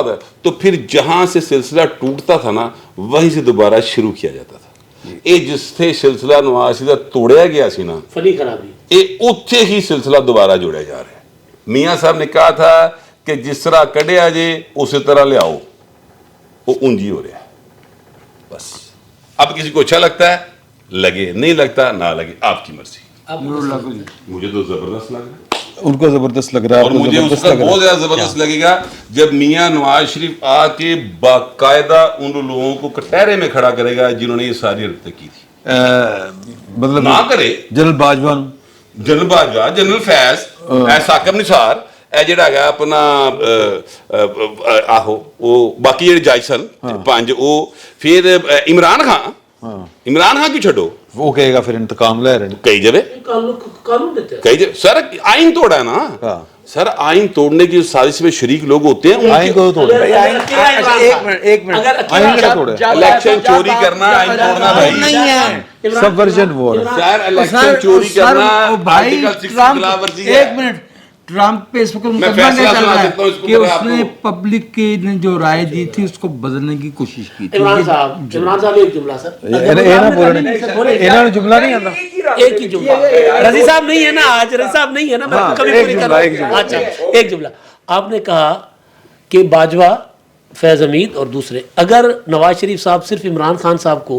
ہے. تو پھر جہاں سے سلسلہ ٹوٹتا تھا نا, وہیں سے دوبارہ شروع کیا جاتا تھا. یہ جس سے سلسلہ نواز شریف کا توڑیا گیا سی نا, فنی خرابی, یہ اتھے ہی سلسلہ دوبارہ جوڑیا جا رہا ہے. میاں صاحب نے کہا تھا کہ جس طرح کڈیا جے اسی طرح لے آؤ, وہ اونجی ہو رہا ہے بس. اب کسی کو اچھا لگتا ہے لگے, نہیں لگتا نہ لگے, آپ کی مرضی. مجھے تو زبردست لگ رہا ہے, ان کو زبردست لگ رہا ہے, اور مجھے اس کا بہت زیادہ زبردست لگے گا جب میاں نواز شریف آ کے باقاعدہ ان لوگوں کو کٹہرے میں کھڑا کرے گا جنہوں نے یہ ساری حرکتیں کی تھی. مطلب نہ کرے general Bajwa, general Bajwa, general Faiz, Saqib Nisar, اے جڑا ہے اپنا آہو وہ باقی جڑے جج سن 5, وہ پھر عمران خان کیوں چھڈو, وہ کہے گا پھر انتقام لے رہے ہیں کئی جگہ قانون دیتے ہیں. کئی جگہ سر آئین توڑا ہے نا, सर आइन तोड़ने की साजिश में शरीक लोग होते हैं आइन को तोड़े, एक मिनट आइन क्या तोड़े, इलेक्शन चोरी करना आइन तोड़ना भाई नहीं है सबवर्जन वो है। सर इलेक्शन चोरी करना भाई आर्टिकल 6 की खिलाफवर्जी है। एक मिनट, ट्रम्प पे इस वक्त मैं मुकदमा फैसला क्या चल सुना रहा सकता हूँ है इसको कि पता है उसने आपको? पब्लिक की ने जो राय दी थी उसको बदलने की कोशिश की थी। इमरान साहब एक जुमला सर, ਇਹਨਾਂ ਨੂੰ ਜੁਮਲਾ ਨਹੀਂ ਆਉਂਦਾ। एक ही जुमला। रजी साहब नहीं है ना आज, रजी साहब नहीं है ना, मैं कभी पूरी कर रहा हूं। अच्छा एक जुमला, आपने कहा कि बाजवा, फैज हमीद और दूसरे, अगर नवाज शरीफ साहब सिर्फ इमरान खान साहब को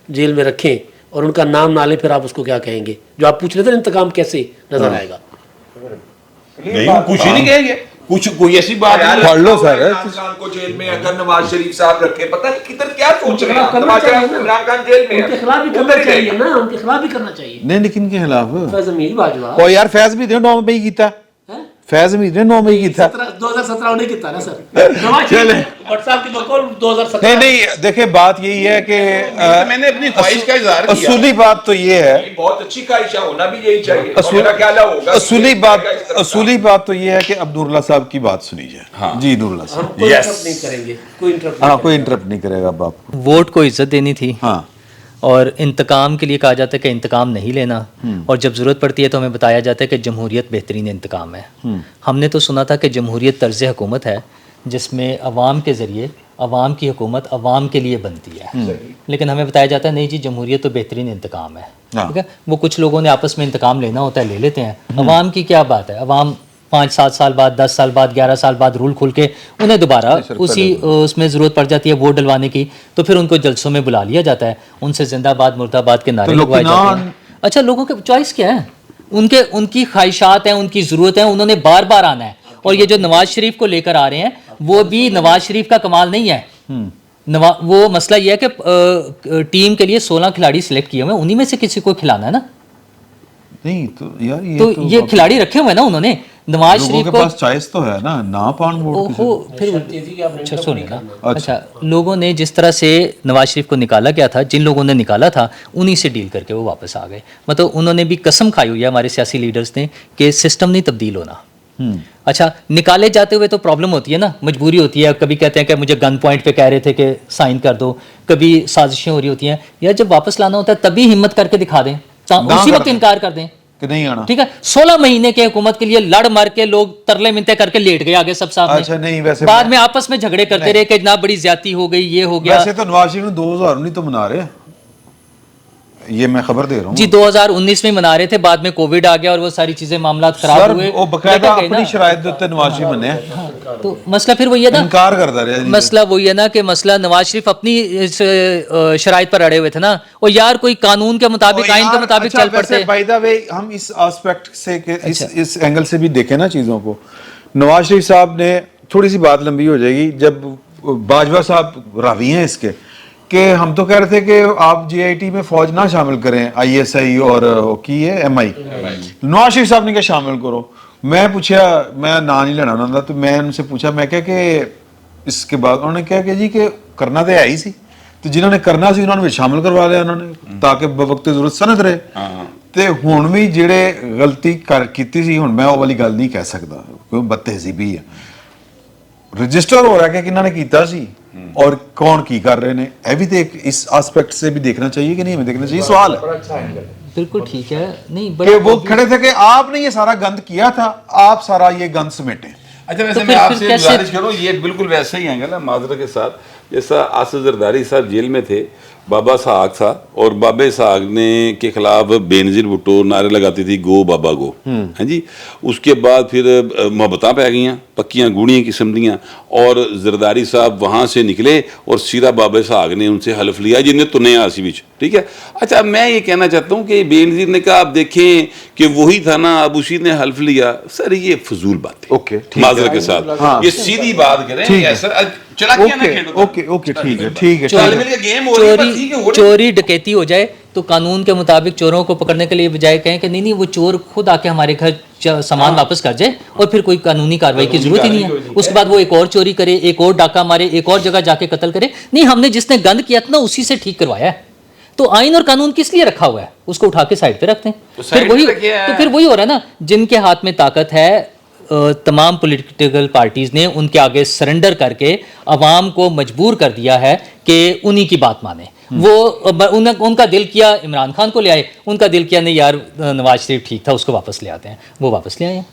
जेल में रखें और उनका नाम ना लें, फिर आप उसको क्या कहेंगे? जो आप पूछ रहे थे इंतकाम कैसे नजर आएगा? नहीं कुछ ही नहीं कहेंगे, कुछ कोई ऐसी बात नहीं। पढ़ लो सर। इमरान खान को जेल में अगर नवाज शरीफ साहब रखे, पता नहीं किधर क्या सोच रहे हैं। नवाज शरीफ, इमरान खान जेल में उनके खिलाफ भी करना चाहिए ना, उनके खिलाफ भी करना चाहिए। नहीं लेकिन के खिलाफ फैज हमीद, बाजवा, ਉਹ ਯਾਰ ਫੈਜ਼ ਵੀ ਦੇ 9 ਮਈ ਕੀਤਾ, हैं? ਫੈਜ਼ ਵੀ ਦੇ 9 ਮਈ ਕੀਤਾ। 2017 नहीं किया ना सर, नवाज शरीफ व्हाट्सएप की बकौल 2017। नहीं नहीं देखिए बात यही है कि मैंने अपनी ख्वाहिश का इजहार किया। असूली बात तो ये है, बहुत अच्छी ख्वाहिशा होना भी यही चाहिए। और मेरा ख्याल होगा असूली बात तो ये है कि अब नूरुल्लाह साहब की बात सुनी जाए। जी नूरुल्लाह साहब, कोई इंटरप्ट नहीं करेंगे, कोई इंटरप्ट हाँ कोई इंटरप्ट नहीं करेगा अब आपको। वोट को इज्जत देनी थी हाँ और इंतकाम के लिए कहा जाता है कि इंतकाम नहीं लेना, और जब ज़रूरत पड़ती है तो हमें बताया जाता है कि जमहूरियत बेहतरीन इंतकाम है। हमने तो सुना था कि जमहूरियत तर्ज हुकूमत है जिसमें अवाम के ज़रिए अवाम की हुकूमत अवाम के लिए बनती है, लेकिन हमें बताया जाता है नहीं जी जमहूरियत तो बेहतरीन इंतकाम है। ठीक है, वो कुछ लोगों ने आपस में इंतकाम लेना होता है, ले लेते हैं। अवाम की क्या बात है, अवाम 5-7 साल बाद, 10 साल बाद, 11 साल बाद रूल खुल के उन्हें दोबारा उसी उसमें ज़रूरत पड़ जाती है वोट डलवाने की, तो फिर उनको जलसों में बुला लिया जाता है, उनसे जिंदाबाद मुर्दाबाद के नारे लगवाए जाते हैं। अच्छा, लोगों के चॉइस क्या है, उनकी ख्वाहिशात हैं, उनकी ज़रूरत है, उन्होंने बार बार आना है। और ये जो नवाज शरीफ को लेकर आ रहे हैं वो भी नवाज शरीफ का कमाल नहीं है। वो मसला ये है कि टीम के लिए 16 खिलाड़ी सिलेक्ट किए हुए हैं, उन्हीं में से किसी को खिलाना है ना। नहीं तो यार ये खिलाड़ी रखे हुए हैं ना उन्होंने। नवाज शरीफ के को पास चॉइस तो है ना, ना पान वोट ओहो फिर अच्छा सुनिए ना, अच्छा लोगों ने जिस तरह से नवाज शरीफ को निकाला गया था, जिन लोगों ने निकाला था उन्हीं से डील करके वो वापस आ गए। मतलब उन्होंने भी कसम खाई हुई है हमारे सियासी लीडर्स ने कि सिस्टम नहीं तब्दील होना। अच्छा, निकाले जाते हुए तो प्रॉब्लम होती है ना, मजबूरी होती है। कभी कहते हैं कि मुझे गन पॉइंट पे कह रहे थे कि साइन कर दो, कभी साजिशें हो रही होती हैं। यार जब वापस लाना होता है तभी हिम्मत करके दिखा दें, उसी वक्त इनकार कर दें कि नहीं आना। ठीक है, 16 महीने के हुकूमत के लिए लड़ मर के लोग तरले मिनते करके लेट गए आगे सब साहब। अच्छा नहीं, वैसे बाद में आपस में झगड़े करते रहे कि ना बड़ी ज्यादती हो गई, ये हो गया। वैसे तो नवाज शरीफ ने 2019 तो मना रहे हैं, ये मैं खबर दे रहा हूँ जी 2019 में मना रहे थे, बाद में कोविड आ गया और वो सारी चीजें मामला खराब हुए, वो बकायदा लेकर गए अपनी ना। शराइत देते नवाज शरीफ बने हैं। तो मसला फिर वही है ना, इनकार करता रहा जी। मसला वही है ना कि मसला नवाज शरीफ अपनी शराइत पर अड़े हुए थे ना, और यार कोई कानून के मुताबिक आइन के मुताबिक चल पड़ते। बाय द वे हम इस एस्पेक्ट से इस एंगल से भी देखें ना चीज़ों को, नवाज शरीफ साहब ने, थोड़ी सी बात लंबी हो जाएगी, जब बाजवा साहब रावी हैं इसके कि हम तो कह रहे थे कि आप जीआईटी में फौज ना शामिल करें, आईएसआई और की है एमआई, नवाज शरीफ साहब ने क्या शामिल करो। मैं पूछा, मैं ना नहीं लेना उन्होंने, तो मैं उनसे पूछा, मैं क्या कि इसके बाद उन्होंने क्या कि जी कि करना तो है ही सी, तो जिन्होंने करना सी उन्होंने शामिल करवा लिया उन्होंने, ताकि वक्त जरूरत सनद रहे। ਤੇ ਹੁਣ ਵੀ ਜਿਹੜੇ ਗਲਤੀ ਕੀਤੀ ਸੀ, ਹੁਣ ਮੈਂ ਉਹ ਵਾਲੀ ਗੱਲ ਨਹੀਂ ਕਹਿ ਸਕਦਾ ਕਿਉਂ ਬਦਤਹਿਜ਼ੀਬੀ ਹੈ। रजिस्टर हो रहा है कि किन्होंने कीता सी और कौन की कर रहे ने, ये भी तो इस एस्पेक्ट से भी देखना चाहिए कि नहीं, हमें देखना चाहिए। सवाल है बिल्कुल ठीक है, नहीं कि वो खड़े थे कि आपने ये सारा गंद किया था, आप सारा ये गंद समेटे। अच्छा वैसे तो मैं फिर आपसे कैसे- गुजारिश करूं, ये बिल्कुल वैसा ही एंगल है माजरत के साथ, जैसा आसिफ जरदारी साहब जेल में थे, बाबा साहब था और बाबे साहब ने के खिलाफ बेनजीर भुट्टो नारे लगाती थी गो बाबा गो, हैं जी। उसके बाद फिर मोहब्बतां पै गई, पक्कियां गूढ़ियां किस्म दियां, और जरदारी साहब वहाँ से निकले और सीरा बाबे साहब ने उनसे हल्फ लिया जिन्हें तुने आसी बिच। ठीक है, अच्छा मैं ये कहना चाहता हूँ कि बेनजीर ने कहा आप देखें कि वही था ना, अब उसी ने हल्फ लिया। सर ये फजूल बात है, ओके, ठीक माजरत के साथ ये सीधी बात करें, सर चला किया ना खेलो। ओके ओके ठीक है ठीक है। चोरी डकैती हो जाए तो कानून के मुताबिक चोरों को पकड़ने के लिए बजाय कहें कि नहीं वो चोर खुद आके हमारे घर सामान वापस कर जाए और फिर कोई कानूनी कार्रवाई की जरूरत ही नहीं है। उसके बाद वो एक और चोरी करे, एक और डाका मारे, एक और जगह जाके कत्ल करे। नहीं, हमने जिसने गंद किया था ना उसी से ठीक करवाया है। तो आइन और कानून किस लिए रखा हुआ है, उसको उठा के साइड पे रखते हैं। फिर वही हो रहा है ना, जिनके हाथ में ताकत है तमाम पॉलिटिकल पार्टीज़ ने उनके आगे सरेंडर करके अवाम को मजबूर कर दिया है कि उन्हीं की बात माने। वो उनका दिल किया इमरान खान को ले आए, उनका दिल किया नहीं यार नवाज शरीफ ठीक था उसको वापस ले आते हैं, वो वापस ले आए हैं।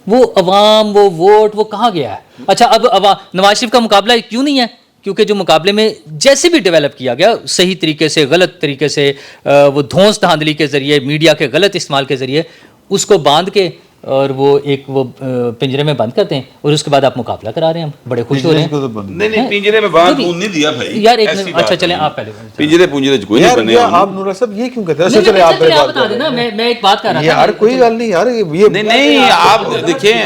वो अवाम, वो वोट, वो कहाँ गया है? अच्छा, अब नवाज शरीफ का मुकाबला क्यों नहीं है? क्योंकि जो मुकाबले में जैसे भी डेवलप किया गया सही तरीके से, गलत तरीके से, वो धौंस धांधली के ज़रिए, मीडिया के गलत इस्तेमाल के ज़रिए उसको बांध के और वो पिंजरे में बंद करते हैं और उसके बाद आप मुकाबला करा रहे हैं। हम बड़े खुश हो रहे हैं। नहीं पिंजरे में बांध नहीं दिया भाई यार एक अच्छा चलें आप पहले पिंजरे पुंजरे कोई नहीं बने आप नूरा साहब ये क्यों कहते हैं? नहीं, चले आप आप बता देना, मैं एक बात कर रहा था यार, कोई गल नहीं यार, ये नहीं आप देखें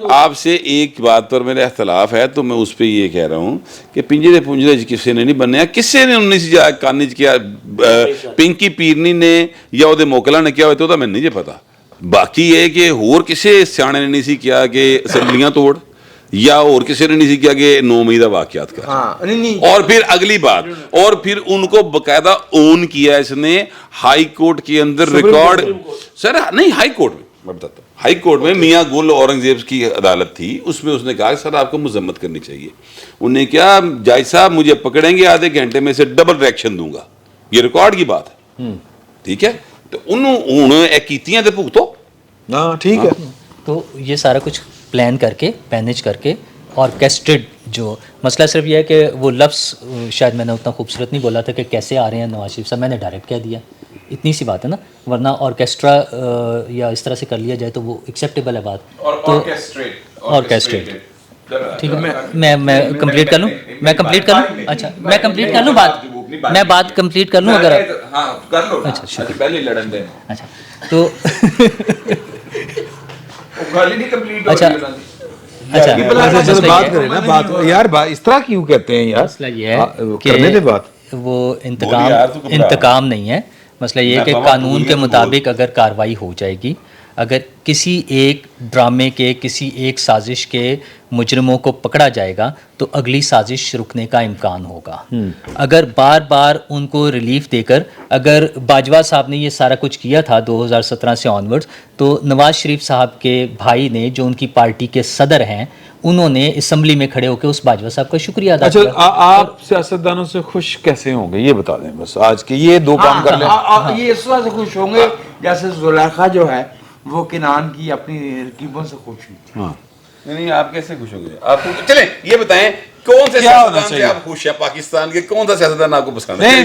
आपसे एक बात पर मेरा इख्तलाफ है तो मैं उस पर ये कह रहा हूँ कि पिंजरे पुंजरे किसी ने नहीं बनने, किसी ने 19 कानिज किया, पिंकी पीरनी ने या ਉਹਦੇ मोकला ने किया होता तो मैं नहीं पता। बाकी ये कि होर किसी सियाने ने नहीं सी किया कि असम्बलियां तोड़ या और किसी ने नहीं सी किया कि 9 मई का वाकयात कर। और फिर अगली बात, और फिर उनको बकायदा ओन किया इसने हाई कोर्ट के अंदर रिकॉर्ड। सर नहीं, हाई कोर्ट में मैं बताता हूँ, हाई कोर्ट में मियाँ गुल औरंगजेब की अदालत थी, उसमें उसने कहा सर आपको मजम्मत करनी चाहिए। उन्हें क्या जज साहब मुझे पकड़ेंगे आधे घंटे में से डबल रिएक्शन दूंगा, ये रिकॉर्ड की बात है, ठीक है। तो उन्होंने कीतियां ते भुगतो। हाँ ठीक है। तो ये सारा कुछ प्लान करके, मैनेज करके, ऑर्केस्ट्रेड जो मसला सिर्फ ये है कि वो लफ्ज़ शायद मैंने उतना खूबसूरत नहीं बोला था कि कैसे आ रहे हैं नवाज शरीफ साहब, मैंने डायरेक्ट कह दिया, इतनी सी बात है ना, वरना ऑर्केस्ट्रा या इस तरह से कर लिया जाए तो वो एक्सेप्टेबल है बात। तो ऑर्केस्ट्रेट ठीक है, मैं कंप्लीट कर लूँ, मैं कंप्लीट कर लूँ। अच्छा मैं कंप्लीट कर लूँ बात, मैं बात कंप्लीट कर लूँ अगर हाँ कर लो। अच्छा पहले लड़न दे। अच्छा तो गाली नहीं कंप्लीट अच्छा अच्छा चलो बात करें ना, बात यार इस तरह क्यों कहते हैं यार? मसला ये है करने दे बात। वो इंतकाम नहीं है, मसला ये है कि कानून के मुताबिक अगर कार्रवाई हो जाएगी, अगर किसी एक ड्रामे के, किसी एक साजिश के मुजरमों को पकड़ा जाएगा तो अगली साजिश रुकने का इम्कान होगा। अगर बार बार उनको रिलीफ देकर, अगर बाजवा साहब ने ये सारा कुछ किया था 2017 से ऑनवर्ड्स, तो नवाज शरीफ साहब के भाई ने जो उनकी पार्टी के सदर हैं, उन्होंने असम्बली में खड़े होकर उस बाजवा साहब का शुक्रिया अदा किया। अच्छा आप सियासतदानों से खुश कैसे होंगे ये बता दें बस, आज के ये दो काम कर लें। ये इस वजह से खुश होंगे जैसे जुलेखा जो है वो किनान की अपनी तरकीबों से खुश हुई थी। हाँ नहीं आप कैसे खुश हो गए? आप चले ये बताएं कौन से सियासतदान से आप खुश हैं? पाकिस्तान के कौन सा सियासतदान आपको पसंद है?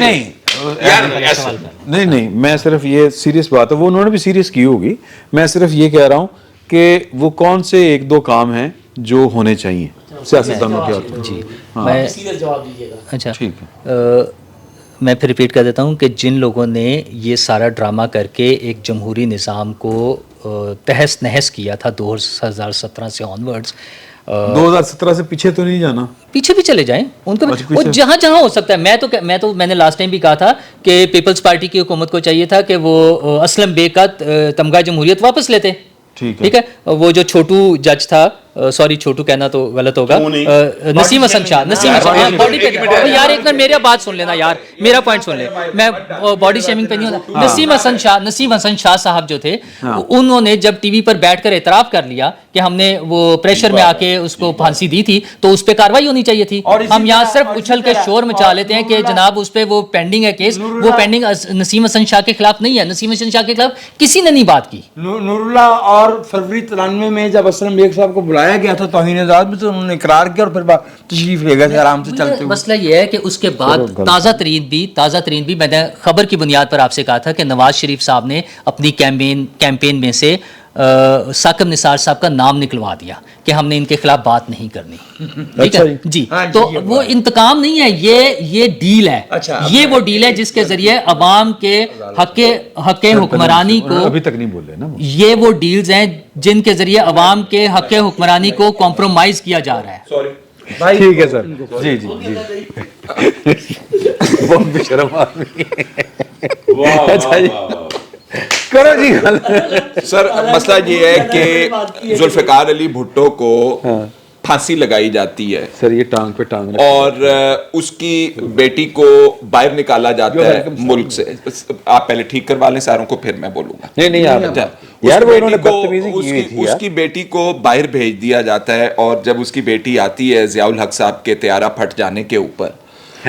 नहीं नहीं मैं सिर्फ ये सीरियस बात है, वो उन्होंने भी सीरियस की होगी, मैं सिर्फ ये कह रहा हूँ कि वो कौन से एक दो काम हैं जो होने चाहिए सियासतदानों के हाथ में। जी हाँ। मैं सीधे जवाब दीजिएगा। अच्छा ठीक है। मैं फिर रिपीट कर देता हूँ कि जिन लोगों ने ये सारा ड्रामा करके एक जमहूरी निज़ाम को तहस नहस किया था 2017 से ऑनवर्ड्स, 2017 से पीछे तो नहीं जाना, पीछे भी चले जाएं उनको, वो जहाँ जहाँ हो सकता है। मैंने लास्ट टाइम भी कहा था कि पीपल्स पार्टी की हुकूमत को चाहिए था कि वो असलम बेग का तमगा जमहूरियत वापस लेते। ठीक है, वो जो छोटू जज था, सॉरी छोटू कहना तो गलत होगा, नसीम हसन शाह, बॉडी पे यार एक मिनट मेरा बात सुन लेना यार, मेरा पॉइंट सुन ले, मैं बॉडी शेमिंग पे नहीं होता। नसीम हसन शाह साहब जो थे, उन्होंने जब टीवी पर बैठकर एतराफ कर लिया कि हमने वो प्रेशर में आके उसको फांसी दी थी, तो उस पर कार्रवाई होनी चाहिए थी। हम यहाँ सिर्फ उछल के शोर मचा लेते हैं कि जनाब उस पर वो पेंडिंग है केस, वो पेंडिंग नसीम हसन शाह के खिलाफ नहीं है, नसीम हसन शाह के खिलाफ किसी ने नहीं बात की। नूरुल्लाह और फरवरी 93 में जब असलम बेग साहब को बुलाया गया था तौहीन-ए-आज़ाद में, तो उन्होंने इकरार किया और फिर तशरीफ ले गए थे आराम से चलते हुए। मसला ये है कि उसके बाद ताज़ा तरीन भी मैंने खबर की बुनियाद पर आपसे कहा था कि नवाज शरीफ साहब ने अपनी कैंपेन में से साकिब निसार साहब का नाम निकलवा दिया कि हमने इनके खिलाफ बात नहीं करनी। ठीक है जी, तो वो इंतकाम नहीं है, ये डील है। ये वो डील है जिसके जरिए अवाम के हक़ हुक्मरानी को, अभी तक नहीं बोले ना, ये वो डील्स हैं जिनके जरिए अवाम के हक़ हुक्मरानी को कॉम्प्रोमाइज किया जा रहा है। सॉरी ठीक है सर, जी जी जी बहुत बेशर्म आदमी। अच्छा जी करो जी। सर मसला ये है कि जुल्फ़िकार अली भुट्टो को फांसी लगाई जाती है सर ये टांग पे टांग और उसकी बेटी को बाहर निकाला जाता है मुल्क से। आप पहले ठीक करवा लें सारों को, फिर मैं बोलूंगा। नहीं आप अच्छा, यार उस वो बेटी उन्होंने को- बदतमीजी की हुई थी यार। उसकी बेटी को बाहर भेज दिया जाता है और जब उसकी बेटी आती है ज़ियाउल हक साहब के त्यारा फट जाने के ऊपर,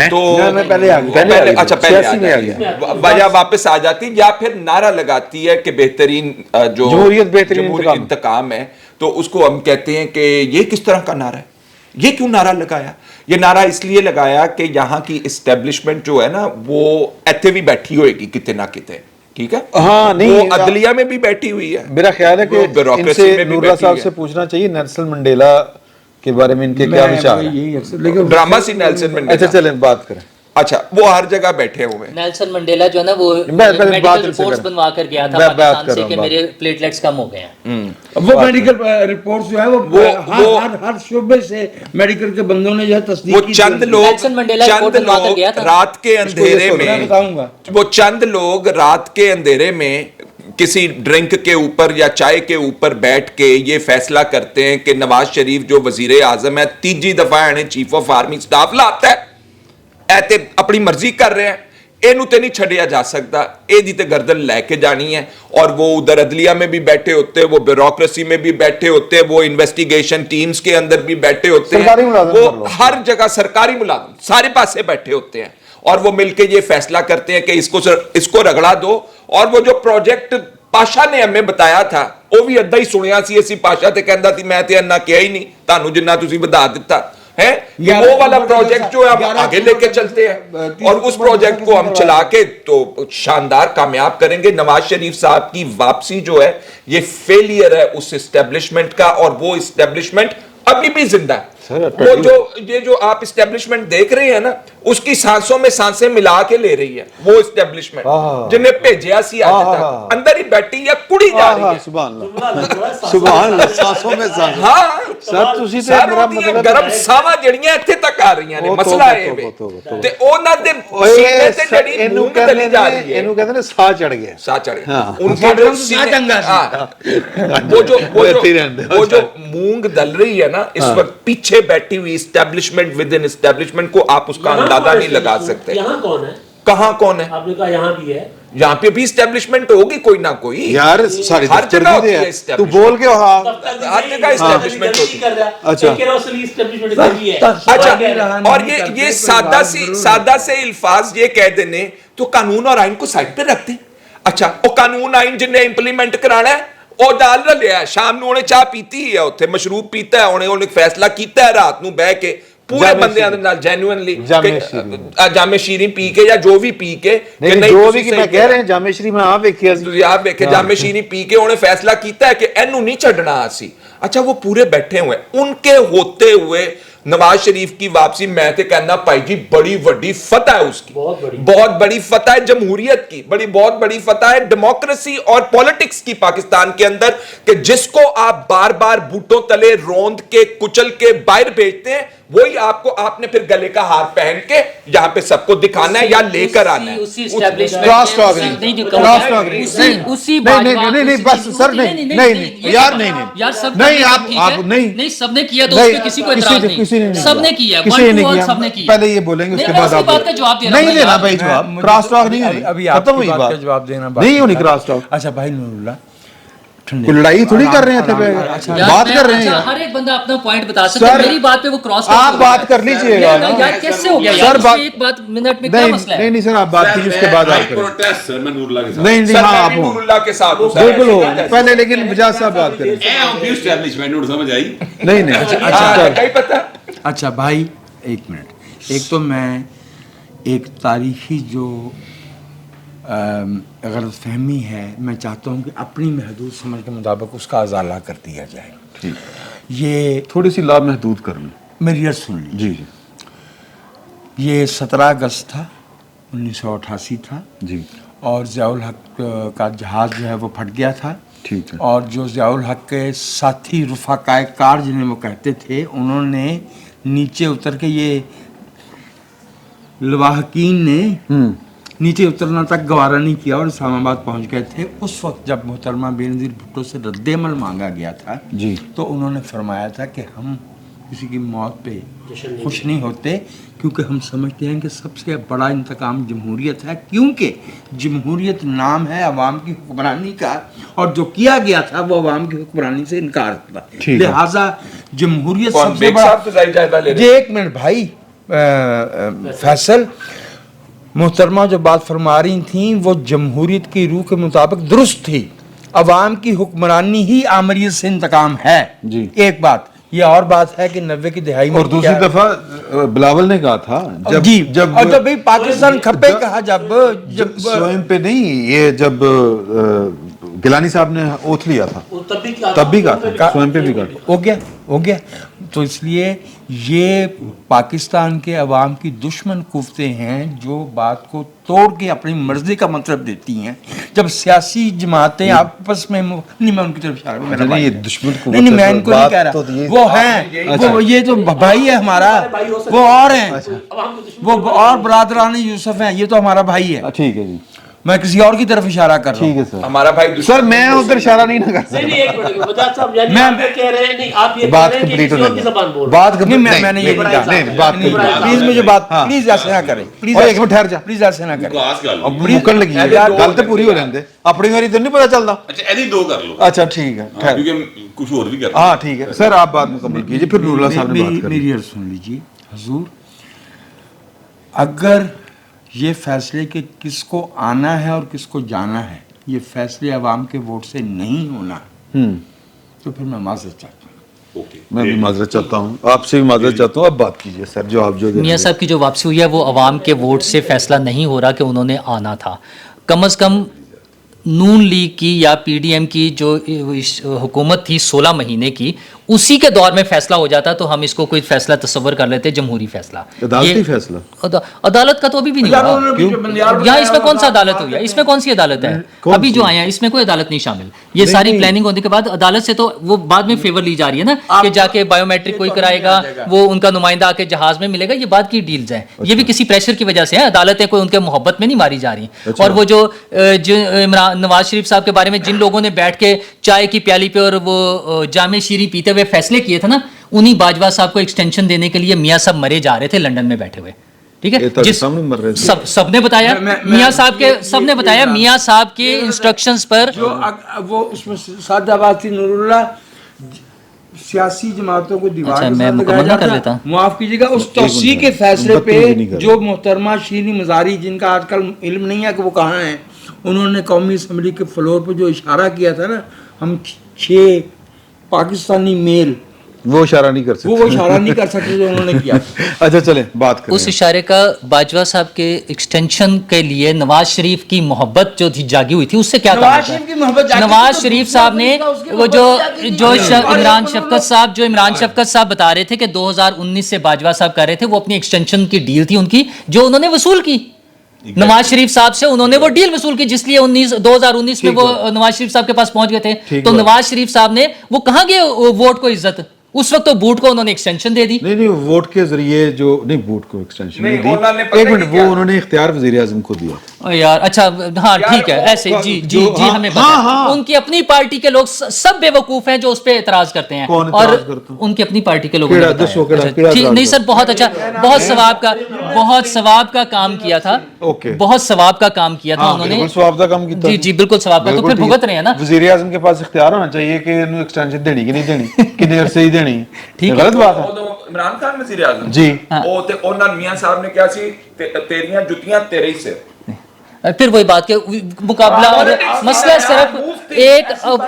तो मैं पहले आ गया। अच्छा पहले 86 में आ गया। वजह वापस आ जाती है या फिर नारा लगाती है कि बेहतरीन जो जमहूरियत बेहतरीन जमहूरी इंतकाम है, तो उसको हम कहते हैं कि ये किस तरह का नारा है, ये क्यों नारा लगाया? ये नारा इसलिए लगाया कि यहाँ की इस्टेब्लिशमेंट जो है ना वो ऐसे भी बैठी होएगी किते ना किते, ठीक है? हाँ, नहीं, वो अदलिया में भी बैठी हुई है। मेरा ख्याल है वो कि bureaucracy इनसे में भी नूरुल्लाह बैठी साहब हुई से है। पूछना चाहिए नेल्सन मंडेला के बारे में इनके क्या विचार हैं। यही अक्सर, लेकिन ड्रामा सी नेल्सन अच्छा मंडेला। चलें बात करें। अच्छा, वो हर जगह बैठे हुए हैं। नेल्सन मंडेला जो है ना वो मैं पहले मेडिकल बात इनसे रिपोर्ट्स कर- बनवा कर गया था मैं बात पाकिस्तान कर से रहा कि हूँ, मेरे प्लेटलेट्स कम हो गए हैं। वो मेडिकल रिपोर्ट जो है वो हर शोबे से मेडिकल के बंदों ने जो है तस्दीक वो की चंद थी। लोग नेल्सन मंडेला रिपोर्ट बनवा कर गया था। रात के अंधेरे मैं में, बताऊंगा। वो चंद लोग रात के अंधेरे में किसी ड्रिंक के ऊपर या चाय के ऊपर बैठ के ये फैसला करते हैं कि नवाज शरीफ जो वजीर आजम है तीजी दफा इन्हें चीफ ऑफ आर्मी स्टाफ लाता है, ऐते अपनी मर्जी कर रहे हैं, ਇਹਨੂੰ ਤੇ ਨਹੀਂ ਛੱਡਿਆ ਜਾ ਸਕਦਾ, ਇਹਦੀ ਤੇ गर्दन लेके जानी है। और वो उधर अदलिया में भी बैठे होते, वो ब्यूरोक्रेसी में भी बैठे होते, वो इन्वेस्टिगेशन टीम्स के अंदर भी बैठे होते हैं, सरकारी मुलाजिम कर वो लो। हर जगह सरकारी मुलाजिम सारे पासे बैठे होते हैं और वो मिलके ये फैसला करते हैं कि इसको रगड़ा दो। और वो जो प्रोजेक्ट पाशा ने हमें बताया था वो भी अद्धा ही सुनिया सी, असी पाशा ते कहंदा सी मैं ते अन्ना किया ही नहीं, तानू जिन्ना तुसी बता दिता है। वो वाला प्रोजेक्ट जो है हम आगे लेके चलते हैं और उस प्रोजेक्ट को हम चला के तो शानदार कामयाब करेंगे। नवाज शरीफ साहब की वापसी जो है ये फेलियर है उस इस्टेब्लिशमेंट का, और वो इस्टेब्लिशमेंट अभी भी जिंदा है। वो जो ये जो आप इस्टेब्लिशमेंट देख रहे हैं ना उसकी सांसों में सांसें मिला के ले रही है वो इस्टेब्लिशमेंट जिन्हें भेजा सी आज तक अंदर ही बैठी या कुड़ी जा रही है। ਸੁਭਾਨ ਅੱਲਾਹ सांसों में सांस हाँ ਸਰ ਤੁਸੀਂ ਤੇ ਸਰ ਮੇਰਾ ਉਹਦੀਆਂ ਮਤਲਬ ਗਰਮ ਸਾਵਾਂ ਜਿਹੜੀਆਂ ਇੱਥੇ ਤੱਕ ਆ ਰਹੀਆਂ ਨੇ, ਉਹ ਮਸਲਾ ਤੋਬਾ, ਇਹ ਵੇ ਤੋਬਾ, ਤੋਬਾ। ਤੇ ਉਹਨਾਂ ਦੇ ਓਏ ਸੀਨੇ ਤੇ ਸਰ, ਜਿਹੜੀ ਇਹਨੂੰ ਮੂੰਗ ਕਹਿੰਦੇ ਤਲੀ ਜਾ ਰਹੀ है, ਇਹਨੂੰ ਕਹਿੰਦੇ ਨੇ ਸਾਹ ਚੜ ਗਿਆ साह चढ़ गया हाँ। उनके जो सीने चंगा सी। हाँ। वो जो मूंग दल रही है ना इस वक्त पीछे बैठी हुई इस्टेब्लिशमेंट विद इन इस्टेब्लिशमेंट को आप उसका अंदाजा नहीं लगा सकते। यहाँ कौन है? कहाँ कौन है? आपने कहा यहाँ भी है। यहाँ पे भी इस्टेब्लिशमेंट होगी कोई ना कोई। यार सारी हर दफ्तर जगह भी होती दे है है। तू establishment। बोल के हाँ हर जगह establishment होती है। अच्छा। अच्छा, और ये सादा से अल्फाज ये कह देने तो कानून और आइन को साइड पे रखते। अच्छा, वो कानून आइन जिन्हें इंप्लीमेंट कराना है ਉਹ ਡਾਲ ਲਿਆ, ਸ਼ਾਮ ਨੂੰ ਉਹਨੇ ਚਾਹ ਪੀਤੀ ਹੈ, ਉੱਥੇ ਮਸ਼ਰੂਬ ਪੀਤਾ ਹੈ, ਉਹਨੇ ਫੈਸਲਾ ਕੀਤਾ ਹੈ ਰਾਤ ਨੂੰ ਬਹਿ ਕੇ ਪੂਰੇ ਬੰਦਿਆਂ ਦੇ ਨਾਲ ਜੈਨੂਇਨਲੀ ਜਾਮੇ ਸ਼ੀਰੀ ਪੀ ਕੇ ਜਾਂ ਜੋ ਵੀ ਪੀ ਕੇ नहीं जो भी कि मैं कह रहे हैं जामे श्री में आप देखिए ਤੁਸੀਂ ਆਪ ਵੇਖੇ ਜਾਮੇ ਸ਼ੀਰੀ ਪੀ ਕੇ ਉਹਨੇ ਫੈਸਲਾ ਕੀਤਾ ਹੈ ਕਿ ਇਹਨੂੰ ਨਹੀਂ ਛੱਡਣਾ ਅਸੀਂ। अच्छा, वो पूरे बैठे हुए उनके होते हुए नवाज शरीफ की वापसी मैं तो कहना भाई जी बड़ी बड़ी फतह है उसकी, बहुत बड़ी फतह है जमहूरियत की, बहुत बड़ी फतह है डेमोक्रेसी और पॉलिटिक्स की पाकिस्तान के अंदर कि जिसको आप बार बार बूटों तले रोंद के कुचल के बाहर भेजते हैं वही आपने फिर गले का हार पहन के यहाँ पे सबको दिखाना है या लेकर आना है। उसी establishment क्रॉस टॉक नहीं, नहीं जो क्रॉस कहा टॉक है, नहीं उसी नहीं बात नहीं बस सर नहीं यार नहीं यार सब नहीं आप नहीं नहीं सबने किया तो उसमें किसी को इतराज नहीं, सबने किया, किसी ने one to all किया, सबने किया। पहले ये बोलेंगे उसके नहीं, बाद मैं आप उसी बात का जवाब दे रहा हूं नहीं देना भाई यार। जवाब क्रॉस टॉक नहीं होनी अभी खत्म आपकी हुई बात बात का जवाब देना नहीं होनी क्रॉस टॉक। अच्छा भाई नूरुल्लाह कोई लड़ाई थोड़ी कर रहे हैं थे यार, बात मैं- कर रहे हैं अच्छा, यार। हर एक बंदा अपना पॉइंट बता सकता है, सर, मेरी बात पे वो क्रॉस आप बात कर लीजिएगा ना। यार कैसे हो गया सर, यार, बात- उससे एक बात मिनट में क्या मसला है? नहीं सर आप बात कीजिए उसके बाद आप करें प्रोटेस्ट सर मैं नूरुल्लाह के साथ नहीं सर, हाँ मैं आप भी हो नूरुल्लाह के साथ हूं, सर। बिल्कुल हो पहले लेकिन मिजाज साहब बात करें एस्टैब्लिशमेंट नूर समझ आई नहीं नहीं हाँ, कहीं पता अच्छा भाई एक मिनट, एक तो मैं एक तारीखी जो गलत फहमी है मैं चाहता हूँ कि अपनी महदूद समझ के मुताबिक उसका अजाला कर दिया जाए। ये थोड़ी सी लाभ महदूद कर लें मेरी अर्ज सुन ली। जी जी ये 17 अगस्त था 1988 था जी और ज़ियाउल हक का जहाज़ जो है वो फट गया था। ठीक है। और जो ज़ियाउल हक के साथी रफ़ाक़ाए कार जिन्हें वो कहते थे उन्होंने नीचे उतर के ये लवाहकीन ने नीचे उतरना तक गवारा नहीं किया और इस्लामाबाद पहुंच गए थे। उस वक्त जब मोहतरमा बेनज़ीर भुट्टो से रद्द-ए-अमल मांगा गया था जी तो उन्होंने फरमाया था कि हम किसी की मौत पे खुश नहीं होते, क्योंकि हम समझते हैं कि सबसे बड़ा इंतकाम जमहूरियत है, क्योंकि जमहूरियत नाम है अवाम की हुक्मरानी का, और जो किया गया था वो अवाम की हुक्मरानी से इनकार था। ठीक है। लिहाजा जमहूरियत कौन सबसे बेग बड़ा। साहब तो जायजा ले रहे जी एक मिनट भाई, फैसल मोहतरमा जो बात फरमा रही थी वो जमहूरियत की रूह के मुताबिक दुरुस्त थी। अवाम की हुक्मरानी ही आमरीत से इंतकाम है। जी। एक बात ये, और बात है कि 90 की दहाई में और दूसरी क्या- दफा बिलावल ने कहा था जी जब और जब भाई पाकिस्तान खप्पे कहा, जब स्वयं पे नहीं, ये जब गिलानी साहब ने ओथ लिया था तब भी कहा था, स्वयं पे भी कहा था। हो गया। तो इसलिए ये पाकिस्तान के अवाम की दुश्मन कुफ्ते हैं जो बात को तोड़ के अपनी मर्जी का मतलब देती हैं। जब सियासी जमातें आपस में नहीं, मैं उनकी तरफ इशारा, मेरा नहीं, भाई ये है। दुश्मन कुव्वत नहीं, है, मैं तो इनको नहीं बात कह रहा, तो ये- वो हैं, वो ये तो भाई है हमारा, वो और हैं, वो और बरादरान यूसुफ हैं, ये तो हमारा भाई है। ठीक है जी, मैं किसी और की तरफ इशारा कर रहा ठीक हूँ। है सर। हमारा भाई सर मैं उधर इशारा नहीं ना कर सकता। नहीं एक मिनट बजाज साहब, यानी मैं- आप ये कह रहे हैं, नहीं आप ये कह बात रहे हैं कि कंप्लीट किसी होने और की दो। ज़बान बोल रहे बात नहीं, complete- मैंने ये नहीं कहा। नहीं, बात नहीं, complete- प्लीज मुझे बात, हाँ। प्लीज ऐसे ना करें, प्लीज और एक मिनट ठहर जा, प्लीज ऐसे ना करें। अब मुकन लगी है, गल तो पूरी हो लेंदे, अपनी बारी तो नहीं पता चलता। अच्छा ਇਹਦੀ ਦੋ ਕਰ ਲਓ अच्छा ठीक है, ठहर। ਕਿਉਂਕਿ कुछ और भी कर हाँ ठीक है सर, आप बात मुकम्मल कीजिए, फिर नूरुल्लाह साहब ने बात करी। मेरी अर्ज सुन लीजिए हुजूर, अगर ये फैसले कि किसको आना है और किसको जाना है, ये फैसले अवाम के वोट से नहीं होना, तो फिर मैं माजरत चाहता हूँ। मैं भी माजरत चाहता हूँ, आपसे भी माजरत चाहता हूँ। अब बात कीजिए सर, जो आप जो दे रहे मियाँ हैं। साहब की जो वापसी हुई है वो अवाम के वोट से फैसला नहीं हो रहा कि उन्होंने आना था। कम से कम नून लीग की या पीडीएम की जो हुकूमत थी 16 महीने की, उसी के दौर में फैसला हो जाता तो हम इसको कोई फैसला तस्वर कर लेते, जमहूरी फैसला। अदालती ये- फैसला अदालत का तो अभी भी नहीं हुआ। यहाँ इसमें कौन सा अदालत हुई है? इसमें कौन सी अदालत है? कौन अभी सी? जो आए हैं इसमें कोई अदालत नहीं शामिल। ये सारी नहीं। प्लानिंग होने के बाद अदालत से तो वो बाद में फेवर ली जा रही है ना, कि जाके बायोमेट्रिक कोई कराएगा, वो उनका नुमाइंदा आके जहाज में मिलेगा। ये बात की डील्स हैं, ये भी किसी प्रेशर की वजह से है। अदालतें कोई उनके मोहब्बत में नहीं मारी जा रही। और वो जो इमरान नवाज शरीफ साहब के बारे में जिन लोगों ने बैठ के चाय की प्याली पे और वो जामे शीरी पीते हुए फैसले किए थे ना, उन्हीं बाजवा साहब को एक्सटेंशन देने के लिए मियाँ साहब मरे जा रहे थे लंदन में बैठे हुए। ठीक ये है, तो सामने मर रहे थे। सबने बताया, मियाँ साहब के सबने बताया, मियाँ साहब के इंस्ट्रक्शंस पर जो वो उसमें सादा बात थी नूरुल्लाह, सियासी जमातों को दीवार अच्छा, के मैं साथ मुकम्मल लगाया ना कर जाता। लेता। माफ कीजिएगा, उस तौसीक के फैसले पे बदतमीजी नहीं कर जो मोहतरमा शीरी मजारी, जिनका आजकल इल्म नहीं है कि वो कहाँ हैं, उन्होंने कौमी असम्बली के फ्लोर पर जो इशारा किया था ना, हम 6 पाकिस्तानी मेल, वो इशारा नहीं कर सकते। वो इशारा नहीं कर सकते जो उन्होंने किया। अच्छा चलें बात करें। उस इशारे का बाजवा साहब के एक्सटेंशन के लिए नवाज शरीफ की मोहब्बत जो थी जागी हुई थी, उससे क्या नवाज ताल्लुक है? शरीफ की मोहब्बत जागी नवाज थी तो शरीफ दूसरा साहब ने तरीका उसकी वो जो मोहब्बत जागी जो थी। श- और इमरान एक शफकत साहब जो इमरान शफकत साहब बता रहे थे कि 2019 से बाजवा साहब कर रहे थे, वो अपनी एक्सटेंशन की डील थी उनकी, जो उन्होंने वसूल की। नवाज शरीफ साहब से उन्होंने वो डील वसूल की, जिसलिए 2019 में वो नवाज शरीफ साहब के पास पहुंच गए थे। ठीक तो बात। नवाज शरीफ साहब ने वो कहाँ गए वोट को इज्जत? उस वक्त तो बूट को उन्होंने एक्सटेंशन दे दी। नहीं नहीं, वोट के जरिए जो नहीं, वोट को एक्सटेंशन नहीं, नहीं उन्होंने दी। पता एक है मिनट, क्या? वो उन्होंने इख्तियार वजीर आजम को दिया। ओ यार, अच्छा हाँ ठीक है, ऐसे जी जी जो- जी हाँ, हमें पता हाँ, है। हाँ। उनकी अपनी पार्टी के लोग सब बेवकूफ हैं जो उस पे एतराज करते हैं। कौन और एतराज करते हैं? उनकी अपनी पार्टी के लोगों ने केड़ा बताया। दसो, केड़ा- अच्छा, केड़ा ठीक, एतराज नहीं सर, बहुत अच्छा, बहुत सवाब का काम किया था। ओके। बहुत सवाब का काम किया था हाँ, उन्होंने। बिल्कुल सवाब का काम किया। जी जी बिल्कुल सवाब का, तो फिर भुगत रहे हैं ना। वजीर आजम के पास इख्तियार होना चाहिए कि इन्हें एक्सटेंशन देनी कि नहीं देनी, कितने अरसे ही देनी। ठीक है। गलत बात है ਉਦੋਂ ਇਮਰਾਨ ਖਾਨ ਵਜ਼ੀਰ ਆਜ਼ਮ जी। ਉਹ ਤੇ ਉਹਨਾਂ ਮੀਆਂ ਸਾਹਿਬ ਨੇ ਕਿਹਾ ਸੀ ਤੇਰੀਆਂ ਜੁੱਤੀਆਂ ਤੇਰੇ ਹੀ ਸਿਰ। फिर वही बात के मुकाबला, और मसला सिर्फ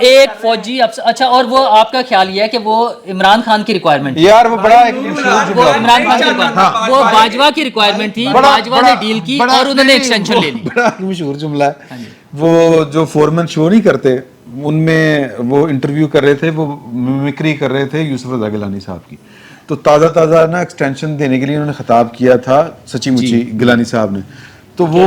एक फौजी अच्छा। और वो आपका ख्याल ये है कि वो इमरान खान की रिक्वायरमेंट, यार वो बड़ा एक मशहूर वो जुमला है। इमरान खान की रिक्वायरमेंट, वो बाजवा की रिक्वायरमेंट थी, बाजवा ने डील की और उन्होंने एक्सटेंशन ले ली। बड़ा मशहूर जुमला है। वो जो फोरमैन शो नहीं करते, उनमें वो इंटरव्यू कर रहे थे, वो मिमिक्री कर रहे थे यूसुफ रज़ा गिलानी साहब की। तो ताज़ा ना एक्सटेंशन देने के लिए उन्होंने खिताब किया था सच्ची मुच्ची गिलानी साहब ने, तो वो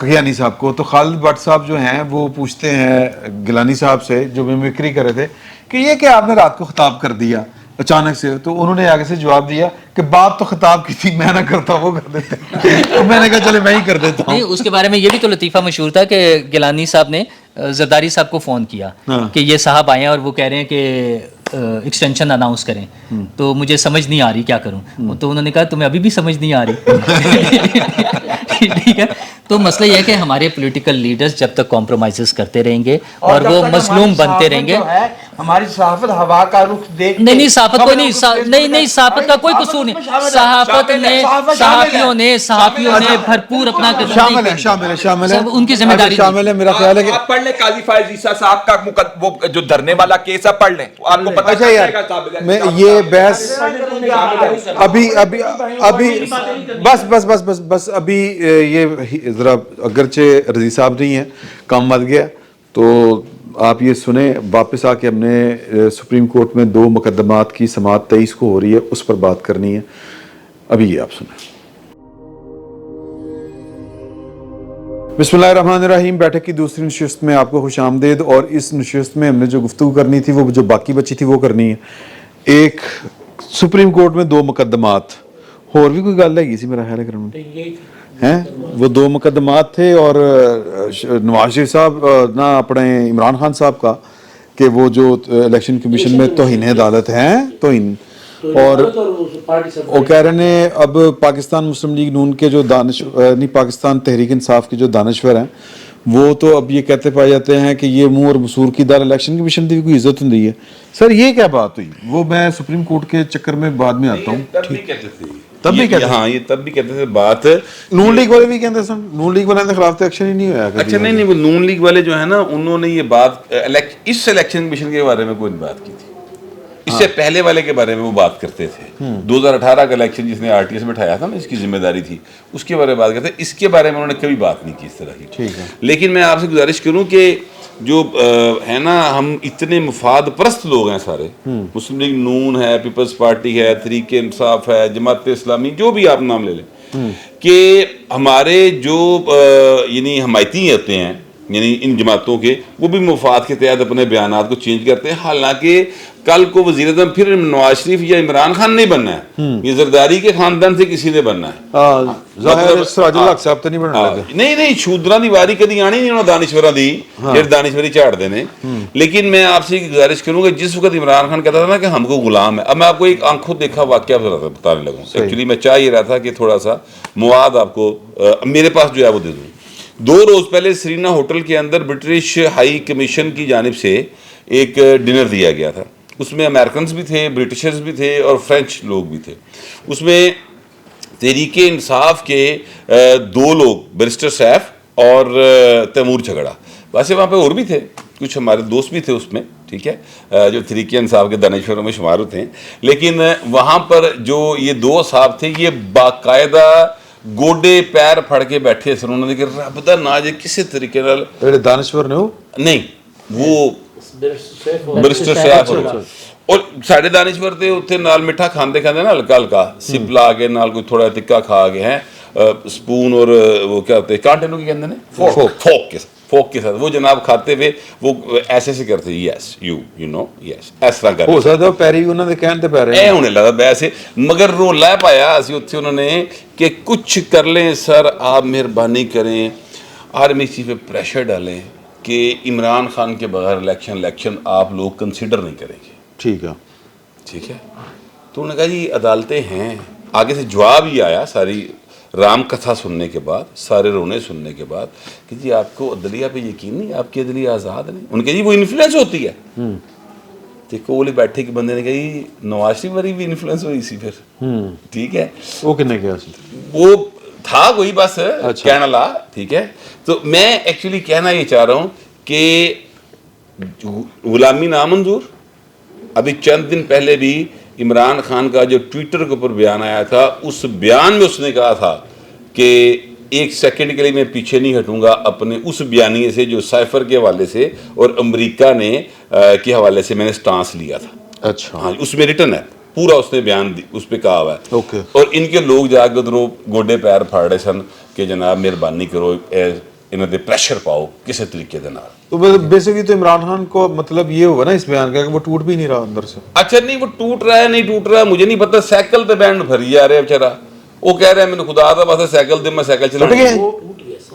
गिलानी साहब को, तो खालिद भट्ट साहब जो हैं वो पूछते हैं गिलानी साहब से जो मिमिक्री कर रहे थे कि ये क्या आपने रात को खिताब कर दिया अचानक से? तो उन्होंने आगे से जवाब दिया कि बात तो खिताब की थी, मैं ना करता वो कर देते। तो मैंने कहा चले मैं ही कर देता हूँ। नहीं, उसके बारे में ये भी तो लतीफ़ा मशहूर था कि गिलानी साहब ने जरदारी साहब को फ़ोन किया हाँ। कि ये साहब आए हैं और वो कह रहे हैं कि ایکسٹینشن اناؤنس کریں تو مجھے سمجھ نہیں آ رہی کیا کروں. تو انہوں نے کہا تمہیں ابھی بھی سمجھ نہیں آ رہی. ٹھیک ہے, تو مسئلہ یہ ہے کہ ہمارے پولیٹیکل لیڈرز جب تک کمپرومائزز کرتے رہیں گے اور وہ مظلوم بنتے رہیں گے. ہماری صحافت ہوا کا رخ دیکھ نہیں صحافت کو نہیں صحافت کا کوئی قصور نہیں. صحافت نے صحافیوں نے بھرپور اپنا شامل ہے ان کی ذمہ داری شامل ہے. میرا خیال ہے کہ آپ پڑھ لیں قاضی فائز عیسیٰ صاحب کا وہ جو دھرنے والا کیس ہے, پڑھ لیں آپ کو پتہ اچھا یار میں یہ بحث ابھی بس ابھی یہ ذرا اگرچہ رضی صاحب نہیں ہیں, کام مت گیا, تو آپ یہ سنیں. واپس آ کے ہم نے سپریم کورٹ میں 2 مقدمات کی سماعت 23 کو ہو رہی ہے, اس پر بات کرنی ہے. ابھی یہ آپ سنیں. بسم اللہ الرحمن الرحیم. بیٹھک کی دوسری نشست میں آپ کو خوش آمدید. اور اس نشست میں ہم نے جو گفتگو کرنی تھی, وہ جو باقی بچی تھی وہ کرنی ہے. ایک سپریم کورٹ میں 2 مقدمات, اور بھی کوئی گل ہے اسی میرا خیال ہے وہ 2 مقدمات تھے. اور نواز شریف صاحب نہ اپنے عمران خان صاحب کا کہ وہ جو الیکشن کمیشن میں توہین عدالت ہیں, توہین, اور وہ کہہ رہے ہیں اب پاکستان مسلم لیگ نون کے جو پاکستان تحریک انصاف کے جو دانشور ہیں وہ تو اب یہ کہتے پائے جاتے ہیں کہ یہ منہ اور مسور کی دار الیکشن کمیشن کی بھی کوئی عزت ہوندی ہے. سر یہ کیا بات ہوئی؟ وہ میں سپریم کورٹ کے چکر میں بعد میں آتا ہوں. تب بھی کہتے تھے, یہ تب بھی کہتے تھے بات. نون لیگ والے بھی کہتے سن, نون لیگ والے کے خلاف تو ایکشن ہی نہیں ہوا. اچھا نہیں وہ نون لیگ والے جو ہے نا, انہوں نے یہ بات اس الیکشن کمیشن کے بارے میں کوئی بات کی تھی. اس سے پہلے والے کے بارے میں وہ بات کرتے تھے. 2018 کا الیکشن جس نے RTS میں اٹھایا تھا نا, اس کی ذمہ داری تھی, اس کے بارے میں بات کرتے. اس کے بارے میں انہوں نے کبھی بات نہیں کی اس طرح کی. لیکن میں آپ سے گزارش کروں کہ جو ہے نا, ہم اتنے مفاد پرست لوگ ہیں سارے, مسلم لیگ نون ہے, پیپلز پارٹی ہے, تحریک انصاف ہے, جماعت اسلامی, جو بھی آپ نام لے لیں, کہ ہمارے جو یعنی حمایتی ہوتے ہیں یعنی ان جماعتوں کے, وہ بھی مفاد کے تحت اپنے بیانات کو چینج کرتے ہیں. حالانکہ کل کو وزیر اعظم پھر نواز شریف یا عمران خان نہیں بننا ہے, یہ زرداری کے خاندان سے کسی نے بننا ہے. سراج الحق صاحب تو نہیں بننا لگا. نہیں شودرا دی واری کدی آنی نہیں انہوں دانشوراں دی جڑے دانشوری جھاڑ دینے. لیکن میں آپ سے گزارش کروں گا, جس وقت عمران خان کہتا تھا نا کہ ہم کو غلام ہے, اب میں آپ کو ایک آنکھوں دیکھا واقعہ بتانے لگوں. ایکچولی میں چاہ یہ رہا تھا کہ تھوڑا سا مواد آپ کو میرے پاس جو ہے وہ دے دوں. 2 روز پہلے سرینا ہوٹل کے اندر برٹش ہائی کمیشن کی جانب سے ایک ڈنر دیا گیا تھا. اس میں امریکنز بھی تھے, برٹشرز بھی تھے, اور فرینچ لوگ بھی تھے. اس میں تحریک انصاف کے 2 لوگ, بیرسٹر سیف اور تیمور جھگڑا, ویسے وہاں پہ اور بھی تھے, کچھ ہمارے دوست بھی تھے اس میں, ٹھیک ہے, جو تحریک انصاف کے دانشوروں میں شمار ہوتے ہیں. لیکن وہاں پر جو یہ 2 صاحب تھے, یہ باقاعدہ گوڈے پیر پھڑ کے بیٹھے سن. انہوں نے کہ رب دا نا جے کسی طریقے نال دانشور نے نہیں, وہ برسٹر سیف اور ساڈے دانشور تے اوتھے نال میٹھا کھاندے نا ہلکا ہلکا سپ لا کے نال کوئی تھوڑا تکا کھا کے ہیں, سپون اور وہ کیا ہوتے ہیں کانٹے نو کی کہندے نے, فوک کے ساتھ وہ جناب کھاتے ہوئے وہ ایسے سے کرتے, یس یو نو یس اس طرح کر ہو سکتا پیری انہوں نے کہن تے پے رہے اے ہونے لگا ویسے. مگر رولا پایا اسی اوتھے انہوں نے کہ کچھ کر لیں سر, آپ مہربانی کریں, آرمی چیف پہ پریشر ڈالیں کہ عمران خان کے بغیر الیکشن آپ لوگ کنسیڈر نہیں کریں گے. ٹھیک ہے. تو انہوں نے کہا جی عدالتیں ہیں. آگے سے جواب ہی آیا ساری رام کتھا سننے کے بعد, سارے رونے سننے کے بعد, کہ جی آپ کو عدلیہ پہ یقین نہیں, آپ کی عدلیہ آزاد نہیں. ان کے جی وہ انفلوئنس ہوتی ہے. دیکھو وہ بیٹھے کہ بندے نے کہا جی نواز شریف والی بھی انفلوئنس ہوئی سی پھر, ٹھیک ہے, وہ کنے کیا وہ تھا کوئی بس کہنا لا, ٹھیک ہے. تو میں ایکچولی کہنا یہ چاہ رہا ہوں کہ غلامی نامنظور. ابھی چند دن پہلے بھی عمران خان کا جو ٹویٹر کے اوپر بیان آیا تھا, اس بیان میں اس نے کہا تھا کہ 1 سیکنڈ کے لیے میں پیچھے نہیں ہٹوں گا اپنے اس بیانیے سے جو سائفر کے حوالے سے اور امریکہ نے کے حوالے سے میں نے سٹانس لیا تھا. اچھا ہاں, اس میں ریٹن ہے پورا, اس نے بیان اس پہ کہا ہوا ہے. اور ان کے لوگ جا کے ادھر گوڈے پیر پھاڑ رہے سن کہ جناب مہربانی کرو, انہوں نے پریشر پاؤ کسی طریقے دے نال. تو بیسیکلی تو عمران خان کو مطلب یہ ہوگا نا اس بیان کا کہ وہ ٹوٹ بھی نہیں رہا اندر سے. اچھا نہیں وہ ٹوٹ رہا ہے نہیں ٹوٹ رہا ہے مجھے نہیں پتا. سائیکل پہ بینڈ بھری جا رہے ہیں بیچارہ, وہ کہہ رہے ہیں میں نے خدا دا واسطے سائیکل دے, میں سائیکل چلا.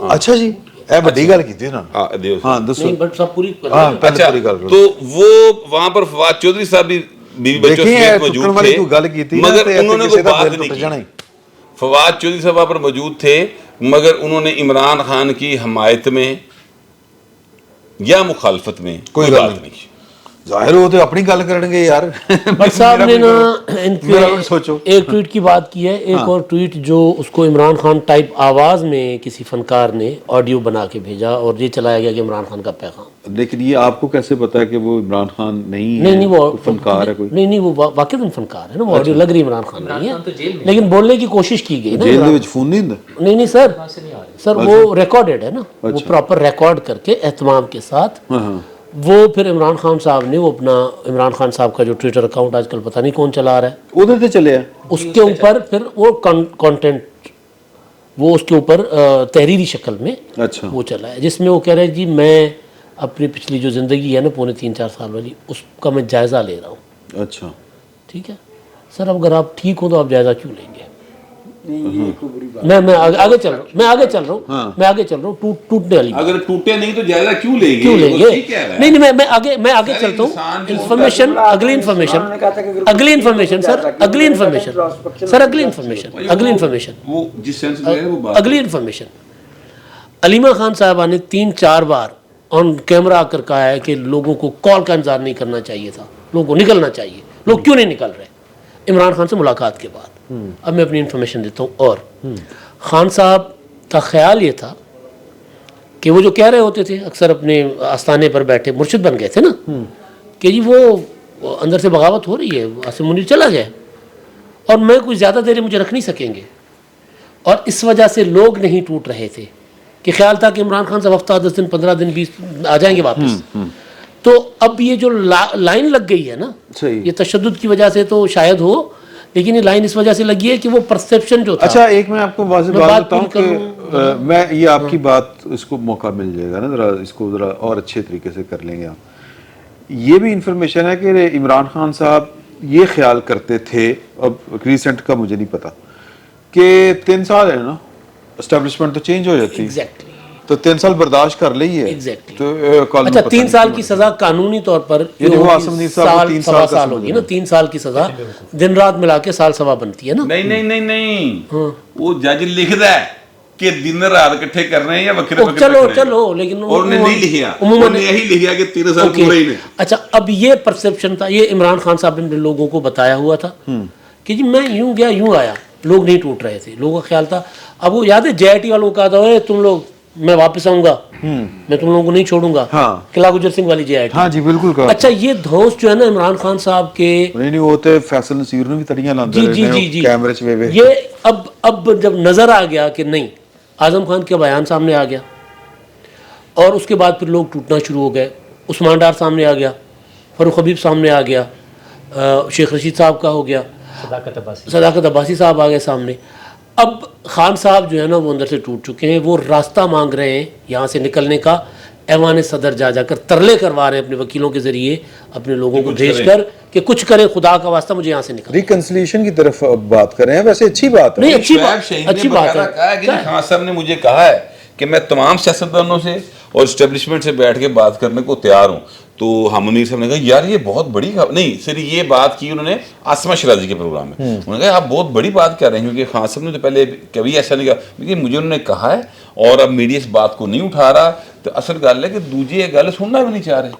اچھا جی, ਇਹ ਵੱਡੀ ਗੱਲ ਕੀਤੀ ਨਾ ਦਿਓ ਹਾਂ ਦੱਸੋ नहीं बट सब पूरी ਹਾਂ ਪਹਿਲੇ अच्छा ਪੂਰੀ ਗੱਲ ਕਰੋ तो वो वहां पर फवाद चौधरी साहब भी बीवी बच्चों देखिए, समेत टुकड़ मौजूद वाली थे कोई गल कीती ना, मगर तो ऐसे उन्होंने किसी कोई का बात दिल नहीं टूट जाना ही। की फवाद चौधरी साहब वहां पर मौजूद थे मगर उन्होंने इमरान खान की हमायत में या मुखालफत में कोई गल बात नहीं। नहीं की ਜ਼ਾਹਿਰ ਉਹ ਤੇ ਆਪਣੀ ਗੱਲ ਕਰਨਗੇ यार भट्ट साहब ने ना मेरा भी सोचो। इनके एक ट्वीट की बात की है, एक और ट्वीट जो उसको इमरान खान टाइप आवाज़ में किसी फनकार ने ऑडियो बना के भेजा और ये चलाया गया कि इमरान खान का पैगाम। लेकिन ये आपको कैसे पता है कि वो इमरान खान नहीं है नहीं वो फनकार है कोई नहीं नहीं वो वाकई फनकार है ना, वो ऑडियो लग रही इमरान खान नहीं खान तो जेल है, में लेकिन बोलने की कोशिश की गई ना जेल इमरान- ਦੇ ਵਿੱਚ ਫੋਨ नहीं ਹੁੰਦਾ नहीं नहीं सर वो रिकॉर्डेड है ना, वो प्रॉपर रिकॉर्ड करके एहतमाम के साथ हाँ हाँ वो फिर इमरान खान साहब ने वो अपना इमरान खान साहब का जो ट्विटर अकाउंट आजकल पता नहीं कौन चला रहा है उधर से चले उसके ऊपर फिर वो कंटेंट वो उसके ऊपर तहरीरी शक्ल में अच्छा वो चला है जिसमें वो कह रहे हैं जी मैं अपनी पिछली जो ज़िंदगी है ना पौने 3-4 साल वाली उसका मैं जायज़ा ले रहा हूँ। अच्छा ठीक है सर, अब अगर आप ठीक हो तो आप जायज़ा क्यों लेंगे? मैं आगे चल रहा हूँ मैं आगे चल रहा हूँ टूटने वाली बात। अगर टूटे नहीं तो ज्यादा क्यों लेंगे क्यों लेंगे? वो ठीक है नहीं मैं आगे चलता हूँ। इन्फॉर्मेशन अगली इन्फॉर्मेशन सर अगली इन्फॉर्मेशन वो जिस सेंस में है वो बात अगली इन्फॉर्मेशन अलीमा खान साहबा ने 3-4 बार ऑन कैमरा आकर कहा है कि लोगों को कॉल का इंतजार नहीं करना चाहिए था, लोगों को निकलना चाहिए। लोग क्यों नहीं निकल रहे? इमरान खान से मुलाकात के बाद। अब मैं अपनी इन्फॉर्मेशन देता हूँ। और खान साहब का ख्याल ये था कि वो जो कह रहे होते थे अक्सर अपने आस्थाने पर बैठे, मुर्शिद बन गए थे ना, कि जी वो अंदर से बगावत हो रही है, आसिम मुनीर चला गया और मैं कुछ ज़्यादा देर मुझे रख नहीं सकेंगे। और इस वजह से लोग नहीं टूट रहे थे कि ख्याल था कि इमरान खान साहब हफ्ता 10 दिन 15 दिन 20 आ जाएंगे वापस। तो अब ये जो लाइन लग गई है ना, सही। ये तशद्दुद की वजह से तो शायद हो, लेकिन ये लाइन इस वजह से लगी है कि वो परसेप्शन जो था। अच्छा एक मैं आपको वाज़ेह मैं बात बात बताऊं पूरी कि मैं ये आपकी बात इसको मौका मिल जाएगा ना, ज़रा इसको ज़रा और अच्छे तरीके से कर लेंगे आप। ये भी इंफॉर्मेशन है कि इमरान खान साहब ये ख्याल करते थे, अब रिसेंट का मुझे नहीं पता, कि 3 साल है ना एस्टेब्लिशमेंट तो चेंज हो जाती है एग्जैक्टली तो 3 साल बर्दाश्त कर ली है Exactly. तो कानून अच्छा पता 3 नहीं साल क्यों की सजा कानूनी तौर पर यानी वो होगी, आसिम मुनीर साहब को 3 सवा साल का साल होगी ना, समझ 3 साल की सजा दिन रात मिला के साल सवा बनती है ना। नहीं वो जज लिखदा है कि दिन रात इकट्ठे करने हैं या वक्रे वक्रे चलो रखने हैं। चलो लेकिन और उन्होंने नहीं लिखा उम्मूमन उन्होंने यही लिखा कि 3 साल ओके। पूरे ही नहीं। अच्छा अब ये परसेप्शन था, ये इमरान खान साहब ने लोगों को बताया हुआ था कि जी मैं यूं गया यूं आया, लोग नहीं टूट रहे थे, लोगों का ख्याल था। अब वो याद है JIT वालों को कहा था, "ओए तुम लोग मैं वापस आऊंगा, मैं तुम लोगों को नहीं छोड़ूंगा"। हाँ। किला गुजर सिंह वाली JIT। हाँ जी बिल्कुल कहा। अच्छा ये धौंस जो है ना इमरान खान साहब के नहीं वो तो फैसल नसीर ने भी तड़ियां लांदे जी कैमरे च वे ये अब जब नजर आ गया कि नहीं, आजम खान का बयान सामने आ गया और उसके बाद फिर लोग टूटना शुरू हो गए। उस्मान डार सामने आ गया, फरूख हबीब सामने आ गया, शेख रशीद साहब का हो गया, सदाकत अब्बासी साहब आ गए सामने। अब खान साहब जो है ना वो अंदर से टूट चुके हैं, वो रास्ता मांग रहे हैं यहाँ से निकलने का। ऐवान सदर जा जाकर तरले करवा रहे हैं अपने वकीलों के जरिए, अपने लोगों को भेजकर कि कुछ करें, खुदा का वास्ता मुझे यहाँ से निकल। रिकंसिलिएशन की तरफ अब बात कर रहे हैं, वैसे अच्छी बात है। नहीं अच्छी शोएब बात शहीद ने अच्छी बात बकायदा है। कहा है कि खान साहब ने मुझे कहा है कि मैं तमाम सियासतदानों से और एस्टेब्लिशमेंट से बैठ के बात करने को तैयार हूँ। तो हम मुनीर साहब ने कहा यार ये बहुत बड़ी नहीं, सिर्फ ये बात की उन्होंने आसमा शराजी के प्रोग्राम में। उन्होंने कहा आप बहुत बड़ी बात कर रहे हैं, क्योंकि खान साहब ने तो पहले कभी ऐसा नहीं कहा, लेकिन मुझे उन्होंने कहा है और अब मीडिया इस बात को नहीं उठा रहा। तो असल गल है कि दूजी ये गल सुनना भी नहीं चाह रहे।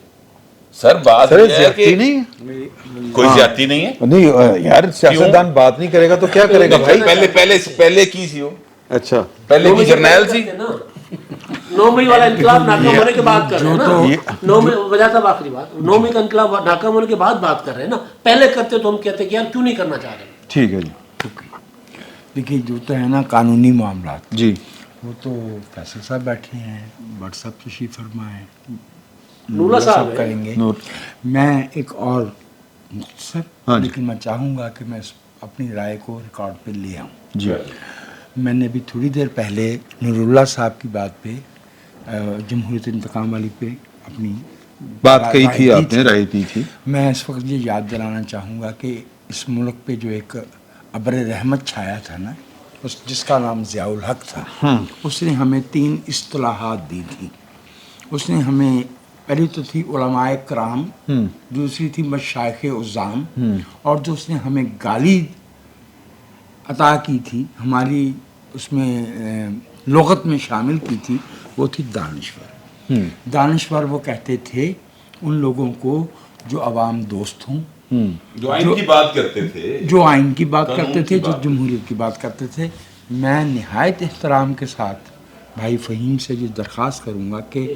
सर बात सर ये है ज्यादती कि नहीं कोई ज्यादती नहीं है। नहीं यार सियासतदान बात नहीं करेगा तो क्या करेगा भाई। पहले की थी वो, अच्छा पहले की जर्नैल थी। 9 मई वाला इंकलाब नाकाम होने के बाद कर रहे हैं ना। 9 मई वजह था आखिरी बात, 9 मई का इंकलाब नाकाम होने के बाद बात कर रहे हैं ना। पहले करते तो हम कहते कि यार क्यों नहीं करना चाह रहे। ठीक है जी देखिए जो तो है ना कानूनी मामला, जी वो तो फैसल साहब बैठे हैं, भट्ट साहब तशरीफ फरमा है, नूला साहब करेंगे। नूर। मैं एक और मुख्तसर हाँ जी। लेकिन मैं चाहूँगा कि मैं अपनी राय को रिकॉर्ड पे ले आऊँ। जी मैंने अभी थोड़ी देर पहले नूरुल्लाह साहब की बात पे जमहूरियत इंतकाम वाली पे अपनी बात कही राय थी दी आपने, राय दी थी। मैं इस वक्त ये याद दिलाना चाहूँगा कि इस मुल्क पे जो एक अब्र रहमत छाया था ना, جس کا نام ضیاء الحق تھا، اس نے ہمیں 3 اصطلاحات دی تھی. اس نے ہمیں پہلی تو تھی علماء کرام، دوسری تھی مشائخ عظام، اور جو اس نے ہمیں گالی عطا کی تھی ہماری اس میں لغت میں شامل کی تھی، وہ تھی دانشور. دانشور وہ کہتے تھے ان لوگوں کو جو عوام دوست ہوں، جو آئین کی بات کرتے تھے، جو آئین کی بات کرتے تھے، جو جمہوریت کی بات کرتے تھے. میں نہایت احترام کے ساتھ بھائی فہیم سے یہ درخواست کروں گا کہ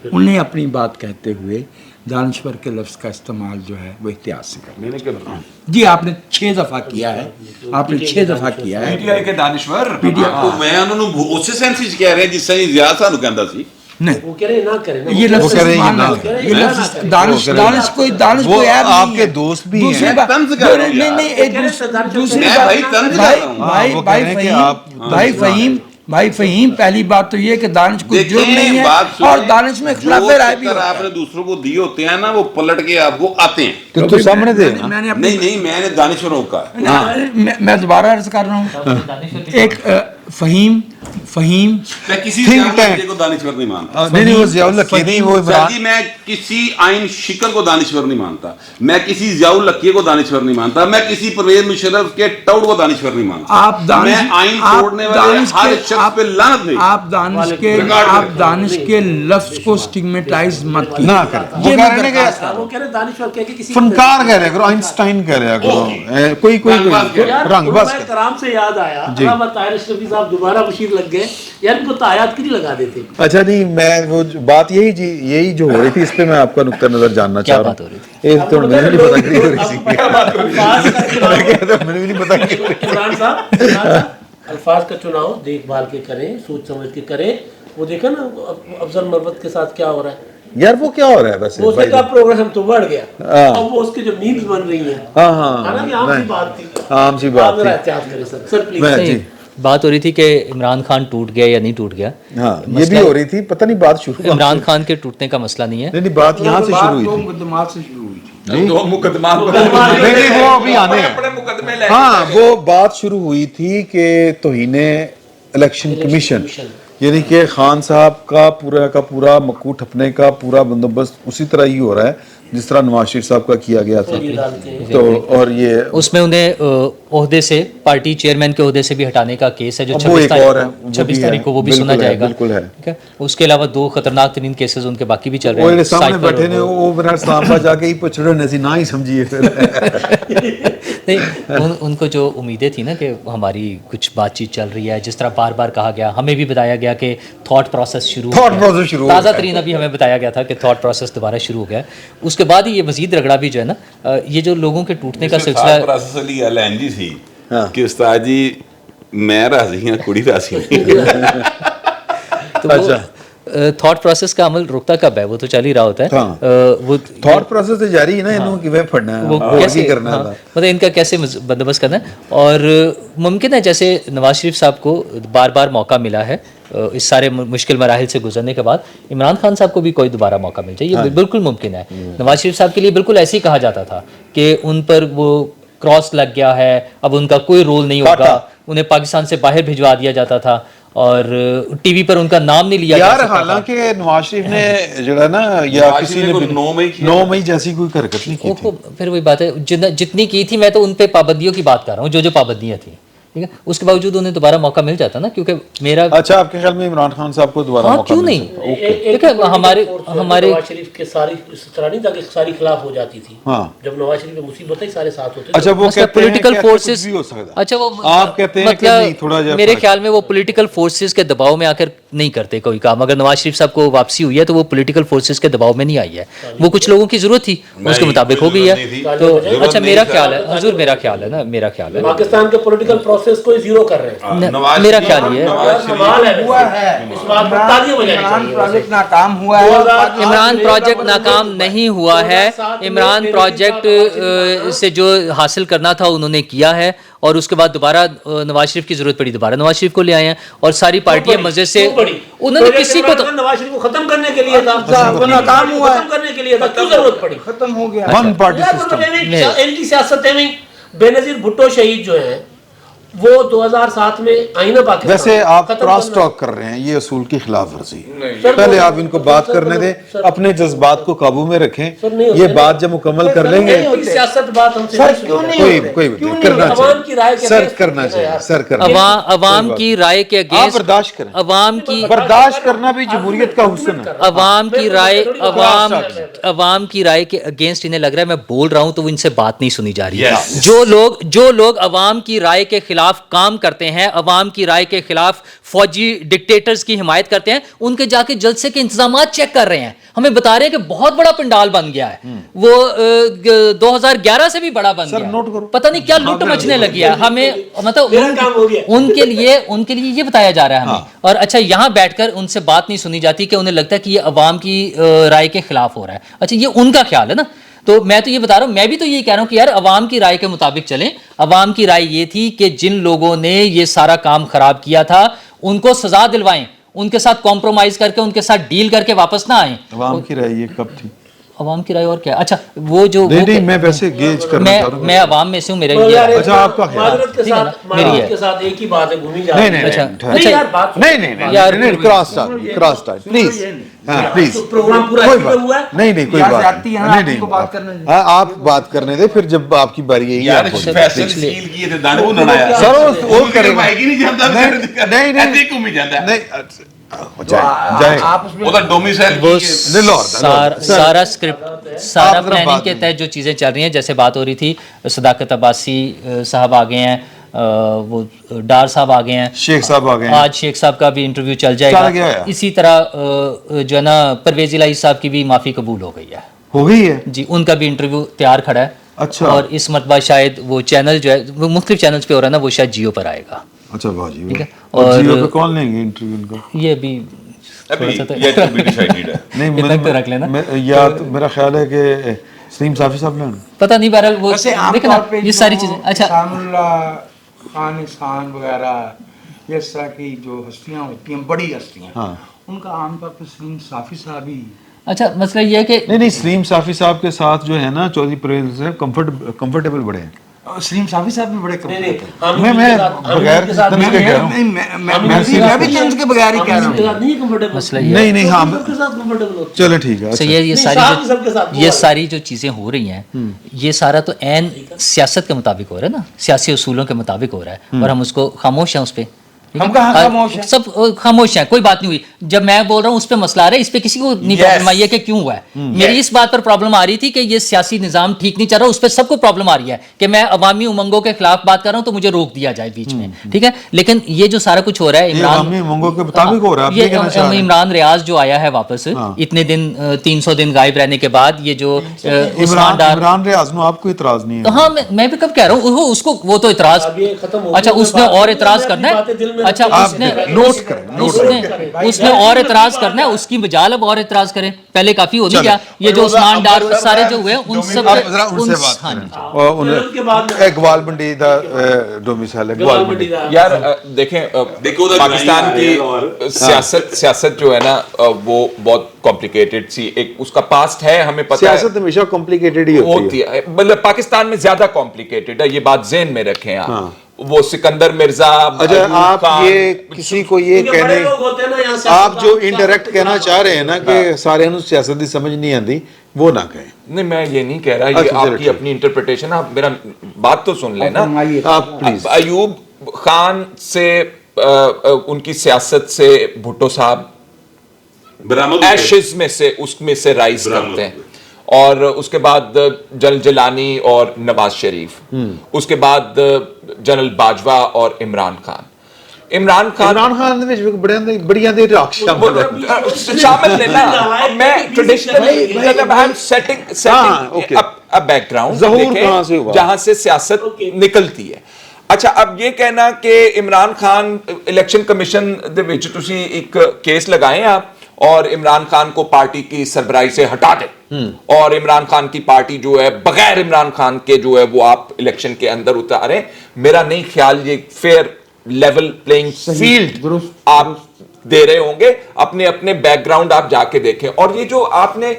انہیں اپنی بات کہتے ہوئے دانشور کے لفظ کا استعمال جو ہے وہ احتیاط سے کریں. میں نے کہا جی آپ نے 6 دفعہ کیا ہے، آپ نے 6 دفعہ کیا ہے. پی ٹی آئی کے دانشور تو میں انہوں نے اسی سینس وچ کہہ رہے جس سے ضیاء صاحب کہندا سی. نہیں، وہ کہہ رہے نہ کریں، یہ لفظ کہہ رہے ہیں استعمال نہ نہ کریں. کریں. یہ لفظ دانش کوئی وہ عیب آپ نہیں کے ہے. دوست بھی دوسری ہیں. بات طنز کر رہا ہوں نہیں یار. نہیں ایک دوسری میں بھائی طنز کر رہا ہوں. بھائی فہیم پہلی بات تو یہ کہ دانش کوئی جرم نہیں ہے، اور دانش میں اختلاف رائے بھی آپ نے دوسروں کو دیے ہوتے ہیں نا، وہ پلٹ کے آپ کو آتے ہیں. کہ تو سامنے دے نا. نہیں میں نے دانشوروں کا میں دوبارہ عرض کر رہا ہوں، ایک فہیم میں کسی کو دانشور نہیں مانتا. نہیں وہ ضیاء الحق نہیں، وہ عمران. جی میں کسی آئین شکر کو دانشور نہیں مانتا، میں کسی ضیاء الحق کو دانشور نہیں مانتا، میں کسی پرویز مشرف کے ٹاؤٹ کو دانشور نہیں مانتا. میں آئین توڑنے والے ہر شخص پہ لعنت نہیں. آپ دانش کے لفظ کو سٹگمیٹائز مت کیجیے. نہ کریں. وہ کہہ رہے ہیں کہ وہ کہہ رہے دانشور کہہ کے کسی فنکار کہہ رہے کرو، آئنسٹائن کہہ رہے کرو، کوئی رنگ بس. علماء کرام سے یاد آیا، علامہ طاہر اشرفی صاحب دوبارہ مشیر لگ گئے، یار ان کو تایات کیوں نہیں لگا دیتے؟ اچھا نہیں، میں وہ بات یہی جو ہو رہی تھی، اس پہ میں آپ کا نقطہ نظر جاننا چاہ رہا ہوں. ایک تو میں نہیں پتا کی ہو رہی تھی، میں نہیں پتا کی. عمران صاحب الفاظ کا چناؤ دیکھ بھال کے کریں، سوچ سمجھ کے کریں. وہ دیکھا نا افضل مروت کے ساتھ کیا ہو رہا ہے. یار وہ کیا ہو رہا ہے ویسے؟ وہ اس کا پروگرام تو بڑھ گیا، اب وہ اس کے جو میمز بن رہی ہیں. حالانکہ عام سی بات تھی، عام سی بات تھی. احتیاط کریں سر پلیز. جی بات ہو رہی تھی کہ عمران خان ٹوٹ گیا یا نہیں ٹوٹ گیا. ہاں یہ بھی ہو رہی تھی، پتہ نہیں بات شروع عمران خان کے ٹوٹنے کا مسئلہ نہیں ہے. نہیں بات یہاں سے شروع ہوئی تھی. مقدمات سے شروع ہوئی تھی. دو مقدمات نہیں وہ ابھی آنے ہیں. بڑے مقدمے لے. ہاں وہ بات شروع ہوئی تھی کہ توہین الیکشن کمیشن، یعنی کہ خان صاحب کا پورا مکو ٹھپنے کا پورا بندوبست اسی طرح ہی ہو رہا ہے جس طرح نواز شریف صاحب کا کیا گیا تھا. تو اور یہ اس میں انہیں عہدے سے، پارٹی چیئرمین کے عہدے سے بھی ہٹانے کا کیس ہے جو 26 تاریخ کو وہ بھی سنا جائے گا. ٹھیک ہے. اس کے علاوہ 2 خطرناک ترین کیسز ان کے باقی بھی چل رہے ہیں. وہ سامنے بیٹھے نے وہ میرا اسلام آباد جا کے ہی پچھڑے نسی نہ ہی سمجھیے پھر. نہیں ان کو جو امیدیں تھی نا کہ ہماری کچھ بات چیت چل رہی ہے، جس طرح بار بار کہا گیا، ہمیں بھی بتایا گیا کہ تھاٹ پروسیس شروع تازہ ترین ابھی ہمیں بتایا گیا تھا کہ تھاٹ پروسیس دوبارہ شروع ہو گیا. اس کے بعد ہی یہ مزید رگڑا بھی جو ہے نا، یہ جو لوگوں کے ٹوٹنے کا سلسلہ پروسیس علی الین جی سی کہ استاد جی میں راضی ہوں، کڑی راضی نہیں. تو تھاٹ پروسیس کا عمل رکتا کب ہے؟ وہ تو چل ہی رہا ہوتا ہے. وہ تھاٹ پروسیس تو جاری ہے نا، انہوں کی وہ پڑھنا ہے، وہ کیسے کرنا ہے، مطلب ان کا کیسے بندوبست کرنا ہے. اور ممکن ہے جیسے نواز شریف صاحب کو بار بار موقع ملا ہے اس سارے مشکل مراحل سے گزرنے کے بعد، عمران خان صاحب کو بھی کوئی دوبارہ موقع مل جائے، یہ بالکل ممکن ہے. نواز شریف صاحب کے لیے بالکل ایسے ہی کہا جاتا تھا کہ ان پر وہ کراس لگ گیا ہے، اب ان کا کوئی رول نہیں ہوگا، انہیں پاکستان سے باہر بھجوا دیا جاتا تھا اور ٹی وی پر ان کا نام نہیں لیا یار. حالانکہ نواز شریف نے جو ہے نا، یا کسی نے 9 مئی جیسی کوئی حرکت نہیں کی تھی. پھر وہی بات ہے، جتنی کی تھی، میں تو ان پہ پابندیوں کی بات کر رہا ہوں، جو پابندیاں تھیں. ٹھیک ہے. اس کے باوجود انہیں دوبارہ موقع مل جاتا نا، کیونکہ میرا اچھا آپ کے خیال میں عمران خان صاحب کو دوبارہ موقع کیوں نہیں؟ ہمارے نواز شریف کے ساری اس طرح نہیں تھا کہ ساری خلاف ہو جاتی تھی. جب نواز شریف میں مصیبت ہے سارے ساتھ ہوتے. اچھا وہ پولیٹیکل فورسز، اچھا وہ آپ کہتے ہیں کہ نہیں، تھوڑا میرے خیال میں وہ پولیٹیکل فورسز کے دباؤ میں آ کر نہیں کرتے کوئی کام. اگر نواز شریف صاحب کو واپسی ہوئی ہے تو وہ پولیٹیکل فورسز کے دباؤ میں نہیں آئی ہے، وہ کچھ لوگوں کی ضرورت تھی، اس کے مطابق ہو گئی ہے. تو اچھا میرا خیال ہے حضور، میرا خیال ہے نا، میرا خیال ہے پاکستان کے پولیٹیکل پروسیس کو زیرو کر رہے ہیں. میرا خیال یہ عمران پروجیکٹ ناکام نہیں ہوا ہے. عمران پروجیکٹ سے جو حاصل کرنا تھا انہوں نے کیا ہے، اور اس کے بعد دوبارہ نواز شریف کی ضرورت پڑی، دوبارہ نواز شریف کو لے آئے ہیں، اور ساری پارٹیاں مزے سے انہوں نے کسی کو نواز شریف کو ختم کرنے کے لیے تھا، ناکام ہوا، ختم کرنے کے لیے تھا، کیوں ضرورت پڑی؟ ختم ہو گیا. One party system. اینٹی سیاست ہے. بے نظیر بھٹو شہید جو ہیں وہ 2007 میں آئینہ پاکستان ویسے آپ ختم کراس کرنا- ٹاک کر رہے ہیں، یہ اصول کی خلاف ورزی ہے. سر، پہلے وہ- آپ ان کو بات سر، کرنے دیں، سر، اپنے جذبات کو قابو میں رکھیں. سر، نہیں ہوتے یہ نا. بات جب مکمل کر لیں گے نہیں، سیاست بات ہم سے سر، نہیں کیوں سنی نہیں جاتی. کوئی کیوں نہیں کرنا عوام کی رائے کے چاہیے سر، against کرنا ہے نا چاہیے یار. سر، کرنا عوام کی رائے کے آپ اگینسٹ برداشت کریں. عوام کی برداشت کرنا بھی جمہوریت کا حسن ہے. عوام کی رائے عوام کی رائے کے اگینسٹ انہیں لگ رہا ہے میں بول رہا ہوں تو وہ ان سے بات نہیں سنی جا رہی ہے. جو لوگ عوام کی رائے کے خلاف کام کرتے ہیں، عوام کی رائے کے خلاف فوجی ڈکٹیٹرز کی حمایت کرتے ہیں، ان کے جا کے جلسے کے انتظامات چیک کر رہے ہیں، ہمیں بتا رہے ہیں کہ بہت بڑا پنڈال بن گیا ہے، وہ 2011 سے بھی بڑا بن گیا ہے، پتہ نہیں کیا لوٹ مچنے لگی ہے ہمیں، مطلب ان کے لیے یہ بتایا جا رہا ہے ہمیں. اور اچھا یہاں بیٹھ کر ان سے بات نہیں سنی جاتی کہ انہیں لگتا ہے کہ یہ عوام کی رائے کے خلاف ہو رہا ہے. اچھا یہ ان کا خیال ہے نا. تو میں تو یہ بتا رہا ہوں، میں بھی تو یہ کہہ رہا ہوں کہ یار عوام کی رائے کے مطابق چلیں. عوام کی رائے یہ تھی کہ جن لوگوں نے یہ سارا کام خراب کیا تھا ان کو سزا دلوائیں، ان کے ساتھ کمپرومائز کر کے ان کے ساتھ ڈیل کر کے واپس نہ آئیں. عوام کی رائے یہ کب تھی؟ عوام کی رائے اور کیا؟ اچھا وہ جو نہیں میں ویسے گیج کرنا چاہ رہا ہوں. میں عوام میں سے ہوں، میرا یار، یہ اچھا، آپ کا خیال. معذرت کے ٹھیک ہے ساتھ نا، میری ہے. معذرت کے ساتھ ایک ہی بات ہے گھومی جا رہی ہے. نہیں یار بات نہیں کراس ٹاک پلیز. ہاں پلیز، پروگرام پورا کوئی اسی بات میں ہوا ہے. نہیں کوئی یار بات زیادتی ہے نا، نہیں آپ نہیں کو بات کرنے دیں. ہاں آپ بات کرنے دیں، پھر جب آپ کی باری آئے گی آپ فیصل سیل کیے تھے دانو نہ آیا سر وہ کرے گا. نہیں جانتا نہیں کو بھی جانتا ہے جائے آپ اس میں وہ تو ڈومیسائل وہ لاہور سارا اسکرپٹ سارا آپ ذرا پلاننگ بات کے تحت جو چیزیں چل رہی ہیں، جیسے بات ہو رہی تھی صداقت عباسی صاحب آ گئے ہیں، وہ ڈار صاحب آ گئے ہیں، شیخ صاحب آ گئے ہیں. آج شیخ صاحب کا بھی انٹرویو چل جائے چل گیا گا. ہے. اسی طرح جو ہے نا پرویز الہی صاحب کی بھی معافی قبول ہو گئی ہے ہو گئی ہے. جی، ان کا بھی انٹرویو تیار کھڑا ہے. اچھا. اور اس مرتبہ شاید وہ چینل جو ہے وہ مختلف چینلز پہ ہو رہا ہے نا، وہ شاید جیو پر آئے گا. اچھا بھاجی، ٹھیک ہے. اور جیو پہ کون لیں گے انٹرویو ان کا؟ یہ بھی ابھی یہ بھی ڈیسائیڈڈ ہے. نہیں اتنا تو رکھ لینا. یا میرا خیال ہے کہ سلیم صافی صاحب لیں. پتہ نہیں، بہرحال وہ ویسے عام دیکھنا طور پہ یہ ساری چیزیں. اچھا احسان اللہ خان احسان وغیرہ اس طرح کی جو ہستیاں ہوتی ہیں، بڑی ہستیاں، ہاں. ان کا عام طور پہ سلیم صافی صاحب ہی. اچھا مسئلہ یہ ہے کہ نہیں سلیم صافی صاحب کے ساتھ جو ہے نا چودھری پرویز سے کمفرٹیبل بڑے ہیں. سلیم صافی صاحب بھی بڑے نہیں نہیں کمفرٹیبل. ہم میں بغیر کے ساتھ تنز کے کہہ رہا ہوں. میں بھی جنس کے بغیر ہی کہہ رہا ہوں. نہیں کمفرٹیبل. مسئلہ یہ ہے نہیں ہاں کے ساتھ کمفرٹیبل ہوتے چلیں ٹھیک ہے. اچھا یہ ساری جو چیزیں ہو رہی ہیں، یہ سارا تو عین سیاست کے مطابق ہو رہا ہے نا، سیاسی اصولوں کے مطابق ہو رہا ہے، اور ہم اس کو خاموش ہیں اس پہ. ہم کہاں خاموش ہیں؟ سب خاموش ہیں، کوئی بات نہیں ہوئی. جب میں بول رہا ہوں اس پہ مسئلہ آ رہا ہے، اس پہ کسی کو نہیں پرابلم آئی ہے کہ کیوں ہوا ہے. میری اس بات پر پرابلم آ رہی تھی کہ یہ سیاسی نظام ٹھیک نہیں چل رہا، اس پہ سب کو پرابلم آ رہی ہے کہ میں عوامی امنگوں کے خلاف بات کر رہا ہوں تو مجھے روک دیا جائے بیچ میں. ٹھیک ہے، لیکن یہ جو سارا کچھ ہو رہا ہے عوامی امنگوں کے مطابق ہو رہا ہے. یہ عمران ریاض جو آیا ہے واپس اتنے دن 300 دن غائب رہنے کے بعد، یہ جو عثمان ڈار، عمران ریاض میں آپ کو اعتراض نہیں ہے؟ ہاں میں بھی کب کہہ رہا ہوں اس کو، وہ تو اعتراض، اچھا اس نے اور اعتراض کرنا ہے. اچھا نوٹ کریں. اس نے اور اعتراض کرنا ہے، اس کی بجال اب اور اعتراض کریں. پہلے کافی ہو نہیں گیا. یہ جو عثمان ڈار سارے جو ہوئے ان سب اقبال منڈی دا ڈومیسائل اقبال منڈی. یار دیکھیں پاکستان کی سیاست جو ہے نا وہ بہت کمپلیکیٹڈ سی ایک اس کا پاسٹ ہے، ہمیں پتہ ہے. سیاست ہمیشہ کمپلیکیٹڈ ہی ہوتی ہے. مطلب پاکستان میں زیادہ کمپلیکیٹڈ ہے، یہ بات ذہن میں رکھیں آپ. وہ سکندر مرزا، اچھا آپ یہ کسی کو یہ کہنے، آپ جو انڈائریکٹ کہنا چاہ رہے ہیں نا کہ سارے انہوں سیاست دی سمجھ نہیں آتی، وہ نہ کہیں. نہیں میں یہ نہیں کہہ رہا، یہ آپ کی اپنی انٹرپریٹیشن. آپ میرا بات تو سن لیں نا. آپ پلیز. ایوب خان سے ان کی سیاست سے بھٹو صاحب ایشز میں سے اس میں سے رائز کرتے ہیں، اور اس کے بعد جنرل جیلانی اور نواز شریف، اس کے بعد جنرل باجوہ اور عمران خان بڑیاں دے راک شامل لینا. میں ٹریڈیشنلی بیک گراؤنڈ جہاں سے سیاست نکلتی ہے. اچھا اب یہ کہنا کہ عمران خان الیکشن کمیشن دے وچ تسی ایک کیس لگائیں آپ اور عمران خان کو پارٹی کی سربراہی سے ہٹا دیں، اور عمران خان کی پارٹی جو ہے بغیر عمران خان کے جو ہے وہ آپ الیکشن کے اندر اتاریں. میرا نہیں خیال یہ فیئر لیول پلینگ فیلڈ آپ دے رہے ہوں گے. اپنے اپنے بیک گراؤنڈ آپ جا کے دیکھیں. اور یہ جو آپ نے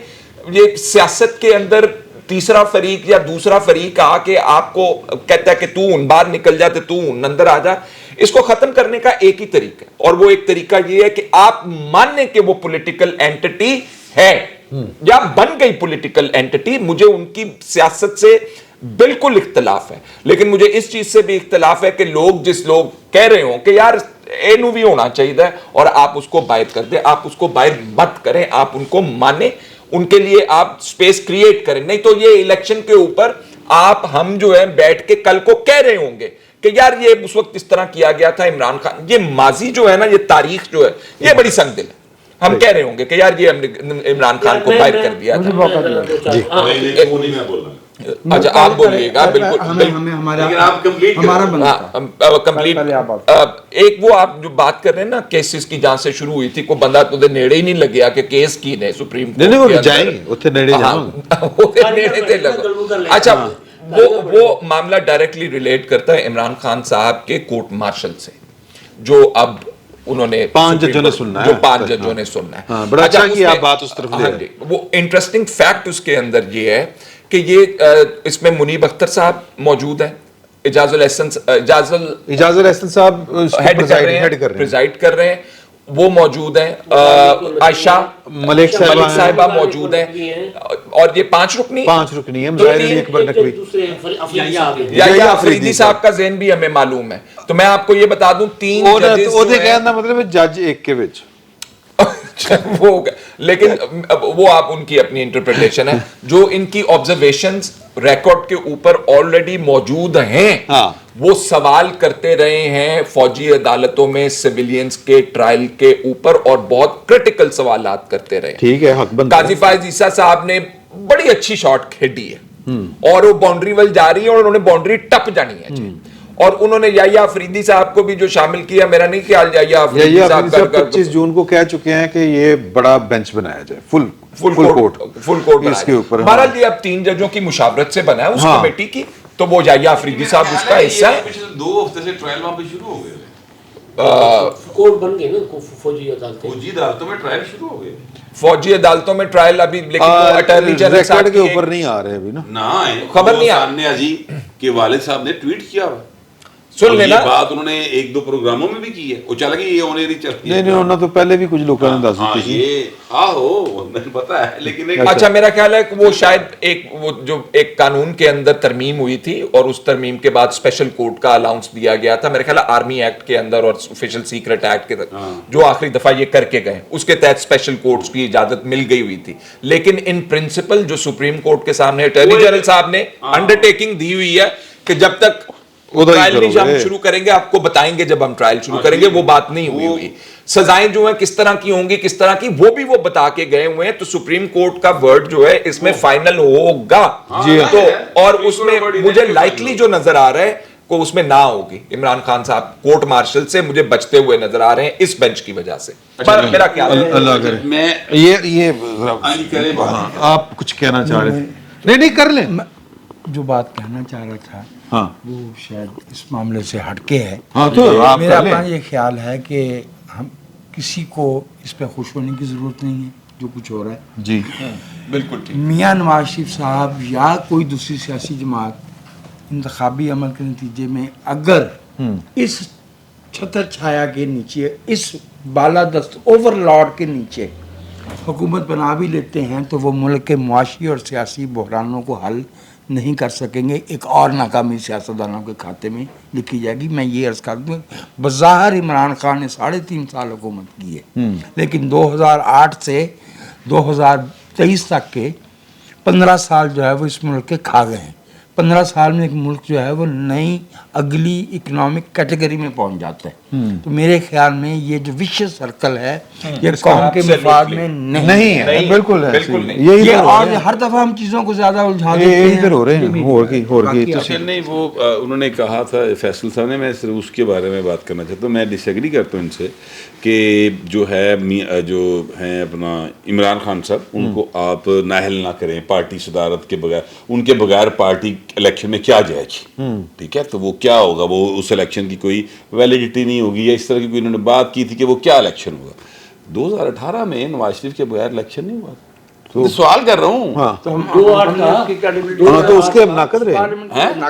یہ سیاست کے اندر تیسرا فریق یا دوسرا فریق آ کے آپ کو کہتا ہے کہ تو باہر نکل جا تو اندر آ جا. اس کو ختم کرنے کا ایک ہی طریقہ ہے, اور وہ ایک طریقہ یہ ہے کہ آپ مانیں کہ وہ پولیٹیکل اینٹی ہے یا بن گئی پولیٹیکل اینٹی. مجھے ان کی سیاست سے بالکل اختلاف ہے, لیکن مجھے اس چیز سے بھی اختلاف ہے کہ جس لوگ کہہ رہے ہوں کہ یار اینو بھی ہونا چاہیے اور آپ اس کو باہر کر دیں, آپ اس کو باہر مت کریں, آپ ان کو مانیں, ان کے لیے آپ سپیس کریٹ کریں. نہیں تو یہ الیکشن کے اوپر ہم جو ہے بیٹھ کے کل کو کہہ رہے ہوں گے کہ یار یہ اس وقت اس طرح کیا گیا تھا عمران خان. یہ ماضی جو ہے نا, یہ تاریخ جو ہے, یہ بڑی سنگ دل ہے. ہم کہہ رہے ہوں گے کہ یار یہ عمران خان کو باہر کر دیا تھا. اچھا آپ بولیے گا. بالکل کمپلیٹ. ایک وہ آپ جو بات کر رہے ہیں نا کیسز کی, جہاں سے شروع ہوئی تھی, کوئی بندہ تو نیڑے ہی نہیں لگیا کہ کیس کی نے سپریم کورٹ. اچھا وہ معاملہ ڈائریکٹلی ریلیٹ کرتا ہے عمران خان صاحب کے کورٹ مارشل سے, جو اب انہوں نے 5 ججوں نے سننا ہے, جو 5 ججوں نے سننا ہے. بڑا اچھا کہ آپ بات اس طرف لے رہے ہیں. وہ انٹرسٹنگ فیکٹ اس کے اندر یہ ہے کہ یہ اس میں منیب اختر صاحب موجود ہیں, اعجاز الاحسن صاحب پریزائڈ کر رہے ہیں, وہ موجود ہیں, عائشہ ملک صاحبہ موجود ہیں, اور یہ 5 رکنی ہیں. یا افریدی صاحب کا ذہن بھی ہمیں معلوم ہے. تو میں آپ کو یہ بتا دوں 3 مطلب جج ایک کے وچ لیکن وہ آپ ان کی اپنی انٹرپریٹیشن ہے, جو ان کی آبزرویشنز ریکارڈ کے اوپر آلریڈی موجود ہیں. وہ سوال کرتے رہے ہیں فوجی عدالتوں میں سویلینز کے ٹرائل کے اوپر, اور بہت کریٹیکل سوالات کرتے رہے. ٹھیک ہے, حق بنتا ہے. قاضی فائز عیسیٰ صاحب نے بڑی اچھی شاٹ کھیلی ہے, اور وہ باؤنڈری وال جا رہی ہے, اور انہوں نے باؤنڈری ٹپ جانی ہے. اور انہوں نے یحییٰ افریدی صاحب کو بھی جو شامل کیا, میرا نہیں خیال یحییٰ افریدی صاحب 25 جون کو کہہ چکے ہیں کہ یہ بڑا بینچ بنایا جائے, فل کورٹ اس کے اوپر. بہرحال یہ اب 3 ججوں کی مشاورت سے بنا ہے اس کمیٹی کی, تو وہ یحییٰ افریدی صاحب اس کا حصہ ہے. 2 ہفتے سے ٹرائل وہاں پہ شروع ہو گئے, کورٹ بن گئے نا فوجی عدالتوں میں ٹرائل شروع ہو گئے. فوجی عدالتوں میں ٹرائل ابھی, لیکن اٹارنی جنرل صاحب کے اوپر نہیں آ رہے ابھی نا, خبر نہیں آ رہی کہ والد صاحب نے ٹویٹ کیا ہوا. سن لینا بات انہوں نے 1-2 پروگراموں میں بھی کی ہے, وہ چلا کہ یہ ہونے نہیں چلتی. نہیں انہوں تو پہلے بھی کچھ لوگوں نے دس دی تھی. یہ آہو نہیں پتا ہے, لیکن اچھا میرا خیال ہے کہ وہ شاید وہ جو ایک قانون کے اندر ترمیم ہوئی تھی, اور اس ترمیم کے بعد اسپیشل کورٹ کا الاؤنس دیا گیا تھا, میرا خیال ہے آرمی ایکٹ کے اندر اور آفیشل سیکرٹ ایکٹ کے تحت, جو آخری دفعہ یہ کر کے گئے, اس کے تحت اسپیشل کورٹس کی اجازت مل گئی ہوئی تھی. لیکن ان پرنسپل جو سپریم کورٹ کے سامنے اٹارنی جنرل صاحب نے انڈرٹیکنگ دی ہوئی ہے کہ جب تک ٹرائل نہیں ہم شروع کریں گے, آپ کو بتائیں گے جب ہم ٹرائل شروع کریں گے, وہ بات نہیں ہوئی. سزائیں جو ہیں کس طرح کی ہوں گی, کس طرح کی, وہ بھی وہ بتا کے گئے ہوئے ہیں. تو سپریم کورٹ کا ورڈ جو ہے اس میں فائنل ہوگا. تو اور اس میں مجھے لائکلی جو نظر آ رہا ہے کو اس میں نہ ہوگی. عمران خان صاحب کورٹ مارشل سے مجھے بچتے ہوئے نظر آ رہے ہیں اس بینچ کی وجہ سے. پر میرا خیال ہے اللہ کرے میں یہ آپ کچھ کہنا چاہ رہے تھے. نہیں کر لیں. جو بات کہنا چاہ رہا تھا وہ شاید اس معاملے سے ہٹ کے ہے. میرا اپنا یہ خیال ہے کہ ہم کسی کو اس پہ خوش ہونے کی ضرورت نہیں ہے جو کچھ ہو رہا ہے. جی بالکل ٹھیک. میاں نواز شریف صاحب یا کوئی دوسری سیاسی جماعت انتخابی عمل کے نتیجے میں اگر اس چھتر چھایا کے نیچے, اس بالادست اوور لارڈ کے نیچے حکومت بنا بھی لیتے ہیں, تو وہ ملک کے معاشی اور سیاسی بحرانوں کو حل نہیں کر سکیں گے. ایک اور ناکامی سیاستدانوں کے کھاتے میں لکھی جائے گی. میں یہ عرض کر دوں, بظاہر عمران خان نے 3.5 سال حکومت کی ہے, لیکن 2008 سے 2023 تک کے 15 سال جو ہے وہ اس ملک کے کھا گئے ہیں. 15 سال میں ایک ملک جو ہے وہ نئی اگلی اکنامک کیٹیگری میں پہنچ جاتا ہے. تو میرے خیال میں یہ جو وشیس سرکل ہے یہ قوم کے مفاد میں نہیں ہے. بالکل یہ اور ہر دفعہ ہم چیزوں کو زیادہ الجھا دیتے ہیں. ہو رہے ہیں نہیں, وہ انہوں نے کہا تھا فیصل صاحب نے, میں صرف اس کے بارے میں بات کرنا چاہتا ہوں. میں ڈس ایگری کرتا ہوں ان سے کہ جو ہے جو ہیں اپنا عمران خان صاحب, ان کو آپ نااہل نہ کریں پارٹی صدارت کے بغیر. ان کے بغیر پارٹی الیکشن میں کیا جائے گی, ٹھیک ہے, تو وہ کیا ہوگا, وہ اس الیکشن کی کوئی ویلیڈیٹی نہیں ہوگی, یا اس طرح کی کوئی انہوں نے بات کی تھی کہ وہ کیا الیکشن ہوگا. 2018 میں نواز شریف کے بغیر الیکشن نہیں ہوا, سوال کر رہا ہوں. ہاں تو ہم 2-8 کا ہاں تو اس کے ہم ناقد رہے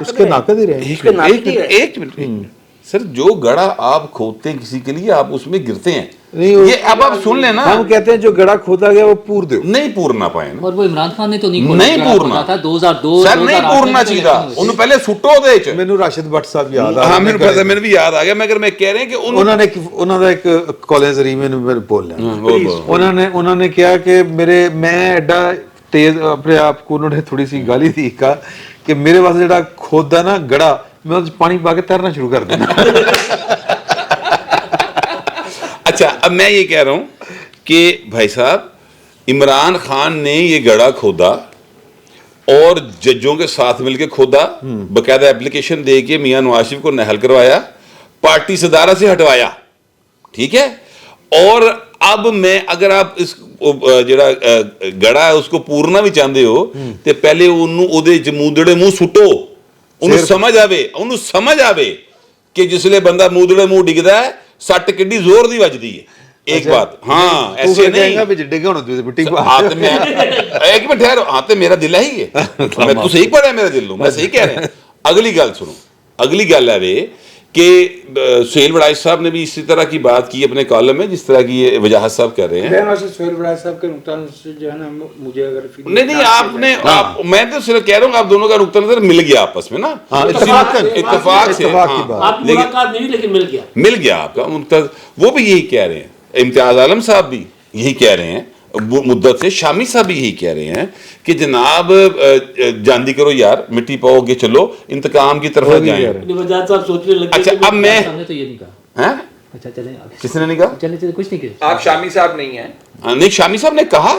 اس کے ناقد ہی رہے. ایک منٹ سر, جو گڑھا آپ کھودتے ہیں کسی کے لیے آپ اس میں گرتے ہیں, نہیں, یہ اب آپ سن لیں نا, ہم کہتے ہیں جو گڑھا کھودا گیا وہ پور دو. نہیں پورنا پائے نا, اور وہ عمران خان نے تو نہیں پورنا تھا 2002 سر, نہیں پورنا چاہیے تھا انہوں پہلے سٹو دے چ. مینوں راشد بٹ صاحب یاد آ ہاں میرے پتہ, میرے بھی یاد آ گیا, مگر میں کہہ رہے ہیں کہ انہوں نے ایک کالج ذریعے میں بول رہا انہوں نے کیا کہ میں ایڈا تیز اپنے آپ کو, انہوں نے تھوڑی سی گالی دی کہا کہ میرے واسطے جڑا کھودا نا گڑا, میں پانی پا کے تیرنا شروع کر دینا. اچھا اب میں یہ کہہ رہا ہوں کہ بھائی صاحب عمران خان نے یہ گڑھا کھودا اور ججوں کے ساتھ مل کے کھودا, باقاعدہ اپلیکیشن دے کے میاں نواز شریف کو نہل کروایا, پارٹی صدارہ سے ہٹوایا, ٹھیک ہے. اور اب میں اگر آپ اس جڑا گڑھا ہے اس کو پورنا بھی چاہتے ہو تو پہلے انہوں او دے موندڑے منہ سٹو, انہوں سمجھ آوے کہ جسلے بندہ موندڑے منہ ڈگدا ہے سٹ کڈی زور دی وجدی ہے. ایک بات ہاں ایسے نہیں ایک منٹ ٹھہرو, ہاں تو میرا دل ہے ہی ہے, میں تو صحیح پڑھا ہے میرا دل ہوں, میں صحیح کہہ رہا ہوں. اگلی گل سنو, اگلی گل ہے کہ سہیل وڑائچ صاحب نے بھی اسی طرح کی بات کی اپنے کالم میں جس طرح کی یہ وجاہت صاحب کہہ رہے ہیں. سہیل وڑائچ صاحب کے نقطہ نظر سے جو ہے نا مجھے اگر نہیں آپ نے, میں تو صرف کہہ رہا ہوں آپ دونوں کا نقطہ نظر مل گیا آپس میں نا, اتفاق سے, مل گیا آپ کا نقطہ. وہ بھی یہی کہہ رہے ہیں, امتیاز عالم صاحب بھی یہی کہہ رہے ہیں مدت سے, شامی صاحب بھی یہی کہہ رہے ہیں کہ جناب جاندی کرو یار, مٹی پاؤ گے, چلو انتقام کی طرف جائیں. اچھا اب میں کس نے نہیں کہا, کچھ نہیں آپ شامی صاحب نہیں ہیں, نہیں شامی صاحب نے کہا,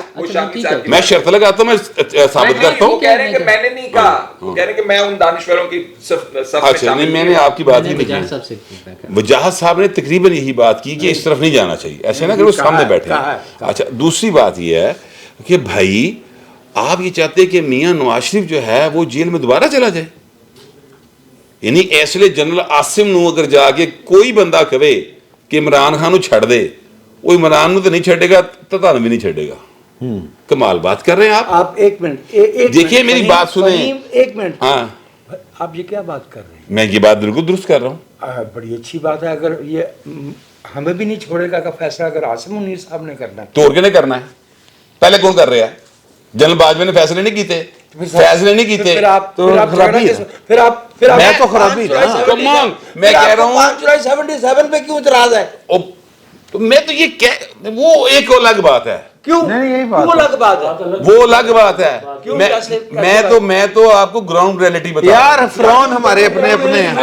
میں شرط لگاتا ہوں, میں ثابت کرتا ہوں. کہہ رہے ہیں کہ میں نے نہیں کہا, کہہ رہے ہیں کہ میں ان دانشوروں کی صف میں اچھا نہیں, میں نے آپ کی بات ہی نہیں کی. وجاہت صاحب نے تقریباً یہی بات کی کہ اس طرف نہیں جانا چاہیے, ایسے نا کہ وہ سامنے بیٹھے ہیں. اچھا دوسری بات یہ ہے کہ بھائی آپ یہ چاہتے کہ میاں نواز شریف جو ہے وہ جیل میں دوبارہ چلا جائے, یعنی ایسے جنرل عاصم نو اگر جا کے کوئی بندہ کہے کہ عمران خان نو چھڑ دے, وہ عمران نو تو نہیں چھڑے گا تو تانوں بھی نہیں چھڑے گا. کمال بات کر رہے ہیں آپ ایک منٹ دیکھیے میری بات سنیں. ایک منٹ, ہاں آپ یہ کیا بات کر رہے ہیں؟ میں یہ بات بالکل درست کر رہا ہوں. بڑی اچھی بات ہے, اگر یہ ہمیں بھی نہیں چھوڑے گا کا فیصلہ اگر عاصم منیر صاحب نے کرنا ہے توڑ کے نہیں کرنا ہے, پہلے کون کر رہا ہے؟ جنرل باجوہ نے فیصلے نہیں کیتے, فیصلے نہیں کیتے, میں تو خرابی تھا. میں کہہ رہا ہوں 5 جولائی 77 پہ کیوں اعتراض ہے؟ تو میں تو یہ وہ ایک الگ بات ہے, کیوں وہ الگ بات ہے, وہ الگ بات ہے. میں تو آپ کو گراؤنڈ ریئلٹی بتا یار فرعون ہمارے اپنے اپنے ہیں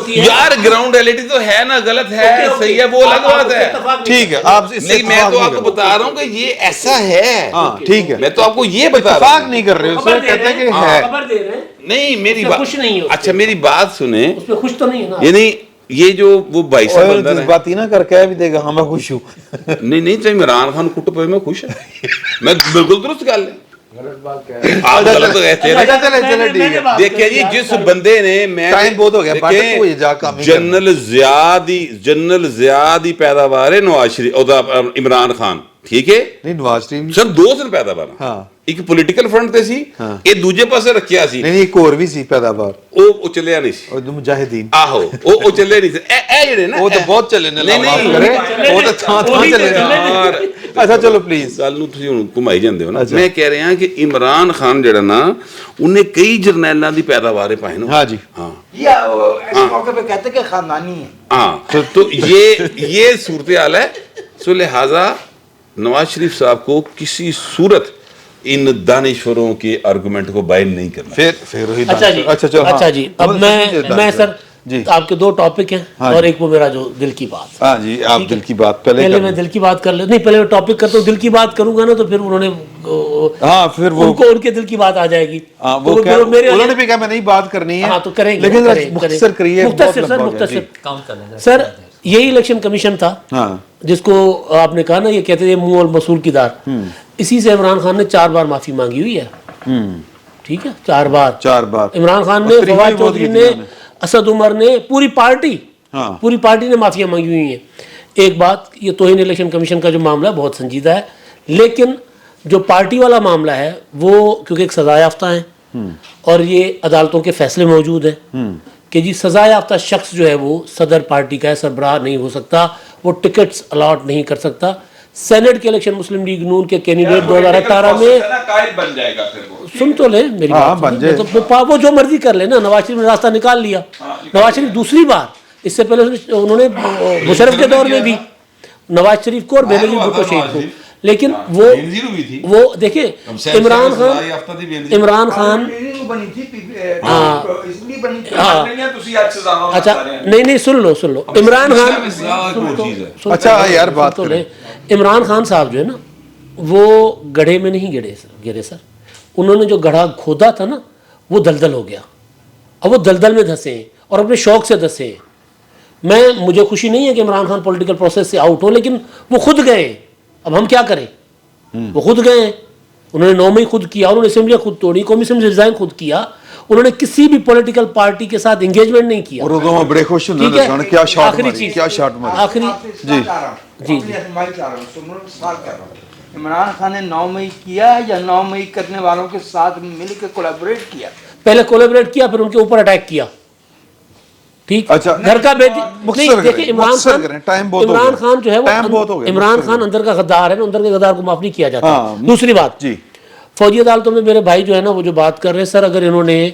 یار, گراؤنڈ ریئلٹی تو ہے نا, غلط ہے صحیح ہے وہ الگ بات ہے. ٹھیک ہے, آپ نہیں میں تو آپ کو بتا رہا ہوں کہ یہ ایسا ہے, ٹھیک ہے, میں تو آپ کو یہ بتا رہا ہوں, نہیں کر رہے اسے کہتے ہیں کہ ہے نہیں میری بات, اچھا میری بات سنیں, اس پہ خوش تو نہیں ہے نا, یعنی یہ جو وہ بھائی صاحب بندہ ہے بات ہی نہ کر کے بھی دے گا, ہاں میں خوش ہوں. نہیں چاہے عمران خان کٹ پہ میں خوش ہے, میں بالکل درست گل ہے. آپ غلط کہتے ہیں. دیکھیں جی جس بندے نے, میں جنرل زیادی پیداوار ہے نواز شریف عمران خان, ٹھیک ہے نہیں نواز شریف سر 2 سن پیداوار, ایک پولیٹیکل فرنٹ تے سی, ایک دوجے پاسے رکھیا سی, نہیں ایک اور بھی سی پیداوار, او چلیا نہیں سی, اور مجاہدین آہو او چلے نہیں سی, اے جڑے نا وہ تو بہت چلے نے, نہیں وہ تو تھان چلے نے. اچھا چلو پلیز گل نو تسی ہن گھمائی جاندے ہو نا. میں کہہ رہا ہوں کہ عمران خان جڑا نا انہیں کئی جرنیلاں دی پیداوار پائے نا. ہاں جی, ہاں یہ ایسے موقع پہ کہتے کہ خاندانی ہے. ہاں تو یہ صورتحال ہے. سو لہذا نواز شریف صاحب کو کسی صورت ان دانشوروں کے آرگومنٹ کو بائل نہیں کرنا. پھر اچھا جی, اب میں سر آپ کے 2 ٹاپک ہیں اور ایک وہ میرا جو دل کی بات. ہاں جی, آپ دل کی بات پہلے میں دل کی بات کر لوں, نہیں پہلے میں ٹاپک کرتا ہوں, دل کی بات کروں گا نا تو پھر انہوں نے, ہاں پھر وہ ان کے دل کی بات آ جائے گی, انہوں نے بھی کہا میں نہیں بات کرنی ہے. ہاں تو کریں گے, لیکن مختصر کریے, سر یہی الیکشن کمیشن تھا جس کو آپ نے کہا نا یہ کہتے ہیں منہ اور مسول کی دار, اسی سے عمران خان نے 4 بار معافی مانگی ہوئی ہے. ٹھیک ہے, 4 بار عمران خان نے, فواد چودھری نے, اسد عمر نے, پوری پارٹی نے معافیاں مانگی ہوئی ہیں. ایک بات, یہ توہین الیکشن کمیشن کا جو معاملہ ہے بہت سنجیدہ ہے, لیکن جو پارٹی والا معاملہ ہے وہ کیونکہ ایک سزا یافتہ ہیں اور یہ عدالتوں کے فیصلے موجود ہیں کہ جی سزا یافتہ شخص جو ہے وہ صدر پارٹی کا ہے، سربراہ نہیں ہو سکتا، وہ ٹکٹس الاٹ نہیں کر سکتا. سینٹ کے الیکشن مسلم لیگ نون کے کینڈیڈیٹ 2018 میں قائد بن جائے گا پھر وہ. سن تو لیں میری بات، مطلب وہ جو مرضی کر لیں نا. نواز شریف نے راستہ نکال لیا. نواز شریف دوسری بار، اس سے پہلے انہوں نے مشرف کے دور میں بھی نواز شریف کو اور بینظیر بھٹو شہید کو، لیکن وہ دیکھیں عمران خان اچھا نہیں سن لو عمران خان. اچھا یار بات تو لیں عمران خان صاحب جو ہے نا وہ گڑھے میں نہیں گرے سر. انہوں نے جو گڑھا کھودا تھا نا وہ دلدل ہو گیا. اب وہ دلدل میں دھسے ہیں اور اپنے شوق سے دھسے ہیں. مجھے خوشی نہیں ہے کہ عمران خان پولیٹیکل پروسیس سے آؤٹ ہو، لیکن وہ خود گئے ہیں. اب ہم کیا کریں؟ وہ خود گئے ہیں. انہوں نے 9 مئی خود کیا، انہوں نے اسمبلی خود توڑی، قومی اسمبلی ریزائن خود کیا. انہوں نے کسی بھی پولیٹیکل پارٹی کے ساتھ انگیجمنٹ نہیں کیا. اردو میں بڑے خوش ہوں ٹھیک ہے. کیا شاٹ آخری ماری، چیز کیا شاٹ ماری. آخری جی عمران خان نے 9 مئی کیا یا 9 مئی کرنے والوں کے ساتھ مل کے کولیبریٹ کیا؟ پہلے کولیبریٹ کیا، پھر ان کے اوپر اٹیک کیا. ٹھیک اچھا گھر کا بیٹی مختصر نہیں دیکھیں عمران خان جو ہے وہ عمران خان اندر کا غدار ہے نا، اندر کے غدار کو معاف نہیں کیا جاتا. دوسری بات جی فوجی عدالتوں میں میرے بھائی جو ہے نا وہ جو بات کر رہے ہیں سر، اگر انہوں نے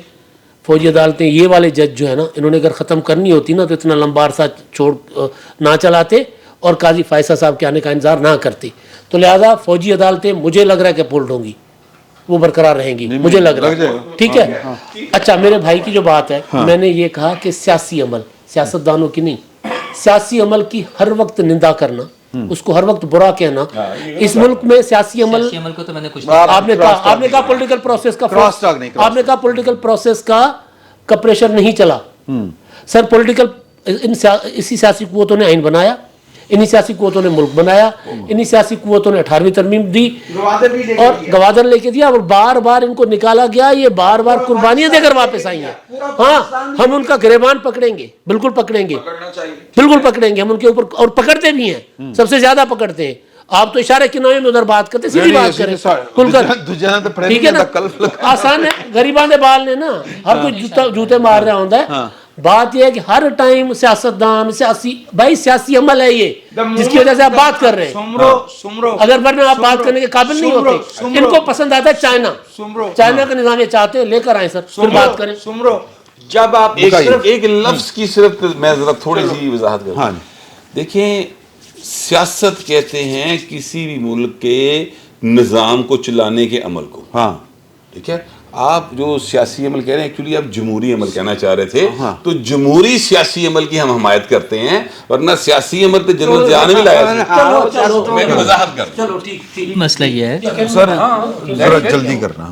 فوجی عدالتیں یہ والے جج جو ہے نا انہوں نے اگر ختم کرنی ہوتی نا تو اتنا لمبا عرصہ چھوڑ نہ چلاتے اور قاضی فائصہ صاحب کے آنے کا انتظار نہ کرتے. تو لہذا فوجی عدالتیں مجھے لگ رہا ہے کہ پولڈ ہوں گی، وہ برقرار رہیں گی، مجھے لگ رہا ہے. ٹھیک ہے. اچھا میرے بھائی کی جو بات ہے، میں نے یہ کہا کہ سیاسی عمل، سیاستدانوں کی نہیں، سیاسی عمل کی ہر وقت نندا کرنا، اس کو ہر وقت برا کہنا. اس ملک میں سیاسی عمل کو تو میں نے کچھ آپ نے کہا پولیٹیکل پروسیس کا آپ نے کہا پولیٹیکل پروسیس کا پریشر نہیں چلا. سر پولیٹیکل اسی سیاسی قوتوں نے آئین بنایا، انہی سیاسی قوتوں نے ملک بنایا، انہی سیاسی قوتوں نے 18ویں ترمیم دی اور گوادر لے کے دیا، اور بار بار ان کو نکالا گیا. یہ بار بار قربانیاں دے کر واپس آئی ہیں. ہاں ہم ان کا گریبان پکڑیں گے، بالکل پکڑیں گے، بالکل پکڑیں گے ہم ان کے اوپر، اور پکڑتے بھی ہیں، سب سے زیادہ پکڑتے ہیں. آپ تو اشارے کنارے میں ادھر بات کرتے، سیدھی بات کریں کھل کر. ٹھیک ہے نا، آسان ہے. غریبان دے بال نے نا ہر کوئی جوتے مار رہا ہوتا ہے. بات یہ ہے کہ ہر ٹائم سیاستدان سیاسی عمل ہے یہ جس کی وجہ سے آپ بات کر رہے ہیں. اگر ورنہ آپ بات کرنے کے قابل نہیں ہوتے. ان کو پسند آتا ہے چائنا کا نظام یہ چاہتے ہیں، لے کر آئیں سر پھر بات کریں. جب آپ ایک لفظ کی صرف میں ذرا تھوڑی سی وضاحت کروں. دیکھیں سیاست کہتے ہیں کسی بھی ملک کے نظام کو چلانے کے عمل کو. ہاں ٹھیک ہے. آپ جو سیاسی عمل کہہ رہے ہیں ایکچولی آپ جمہوری عمل کہنا چاہ رہے تھے. تو جمہوری سیاسی عمل کی ہم حمایت کرتے ہیں، ورنہ سیاسی عمل پہ جنرل ضیاء نے بھی لایا تھا. میں وضاحت کرتا چلو ٹھیک مسئلہ یہ ہے سر ذرا جلدی کرنا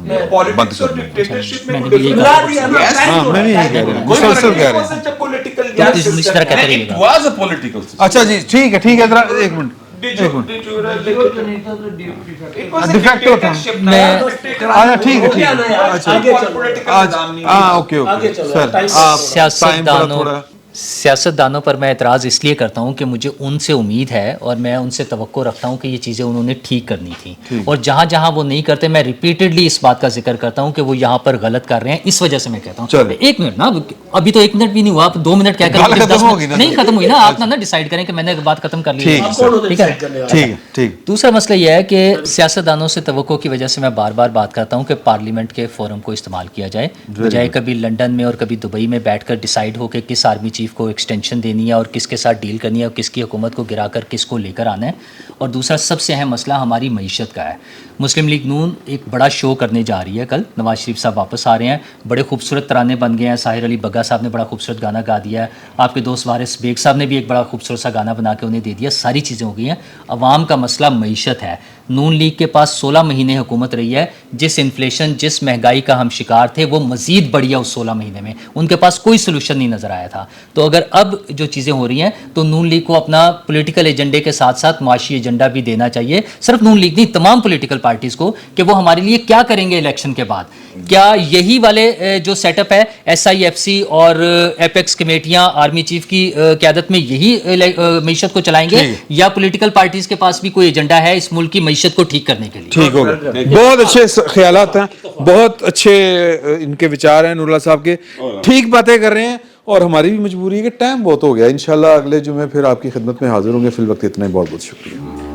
بند کرنا. میں بھی یہی کہہ رہا ہوں، مسلسل کہہ رہے ہیں. اس طرح کہتے رہیے گا. اچھا جی ٹھیک ہے ذرا ایک منٹ. ڈیفیکٹو تھا میں اچھا ٹھیک ہے سر. سیاستدانوں پر میں اعتراض اس لیے کرتا ہوں کہ مجھے ان سے امید ہے اور میں ان سے توقع رکھتا ہوں کہ یہ چیزیں انہوں نے ٹھیک کرنی تھی، اور جہاں جہاں وہ نہیں کرتے میں ریپیٹڈلی اس بات کا ذکر کرتا ہوں کہ وہ یہاں پر غلط کر رہے ہیں. اس وجہ سے میں کہتا ہوں 1 منٹ نا، ابھی تو 1 منٹ بھی نہیں ہوا، آپ 2 منٹ کیا کریں، نہیں ختم ہوئی نا. آپ نا ڈیسائیڈ کریں کہ میں نے بات ختم کر لی. ٹھیک ہے. دوسرا مسئلہ یہ ہے کہ سیاستدانوں سے توقع کی وجہ سے میں بار بار بات کرتا ہوں کہ پارلیمنٹ کے فورم کو استعمال کیا جائے، بجائے کبھی لنڈن میں اور کبھی دبئی میں بیٹھ کر ڈیسائیڈ ہو کہ کس آرمی چیف کو ایکسٹینشن دینی ہے اور کس کے ساتھ ڈیل کرنی ہے اور کس کی حکومت کو گرا کر کس کو لے کر آنا ہے. اور دوسرا سب سے اہم مسئلہ ہماری معیشت کا ہے. مسلم لیگ نون ایک بڑا شو کرنے جا رہی ہے کل. نواز شریف صاحب واپس آ رہے ہیں، بڑے خوبصورت ترانے بن گئے ہیں. ساحر علی بگا صاحب نے بڑا خوبصورت گانا گا دیا ہے. آپ کے دوست وارث بیگ صاحب نے بھی ایک بڑا خوبصورت سا گانا بنا کے انہیں دے دیا. ساری چیزیں ہو گئی ہیں. عوام کا مسئلہ معیشت ہے. نون لیگ کے پاس 16 مہینے حکومت رہی ہے. جس انفلیشن جس مہنگائی کا ہم شکار تھے وہ مزید بڑھی ہے اس 16 مہینے میں. ان کے پاس کوئی سلوشن نہیں نظر آیا تھا. تو اگر اب جو چیزیں ہو رہی ہیں تو نون لیگ کو اپنا پولیٹیکل ایجنڈے کے ساتھ ساتھ معاشی ایجنڈا بھی دینا چاہیے. صرف نون لیگ نہیں، تمام پولیٹیکل پارٹیز کو، کہ وہ ہمارے لیے کیا کریں گے الیکشن کے بعد. کیا یہی والے جو سیٹ اپ ہے SIFC اور ایپیکس کمیٹیاں آرمی چیف کی قیادت میں یہی معیشت کو چلائیں گے، یا پولیٹیکل پارٹیز کے پاس بھی کوئی ایجنڈا ہے اس ملک کی معیشت معیشت کو ٹھیک کرنے کے لیے. ٹھیک ہوگا. بہت اچھے خیالات ہیں, بہت اچھے ان کے وچار ہیں نور اللہ صاحب کے, ٹھیک باتیں کر رہے ہیں, اور ہماری بھی مجبوری ہے کہ ٹائم بہت ہو گیا. انشاءاللہ اگلے جمعے پھر آپ کی خدمت میں حاضر ہوں گے. فی الوقت اتنا ہی, بہت بہت شکریہ.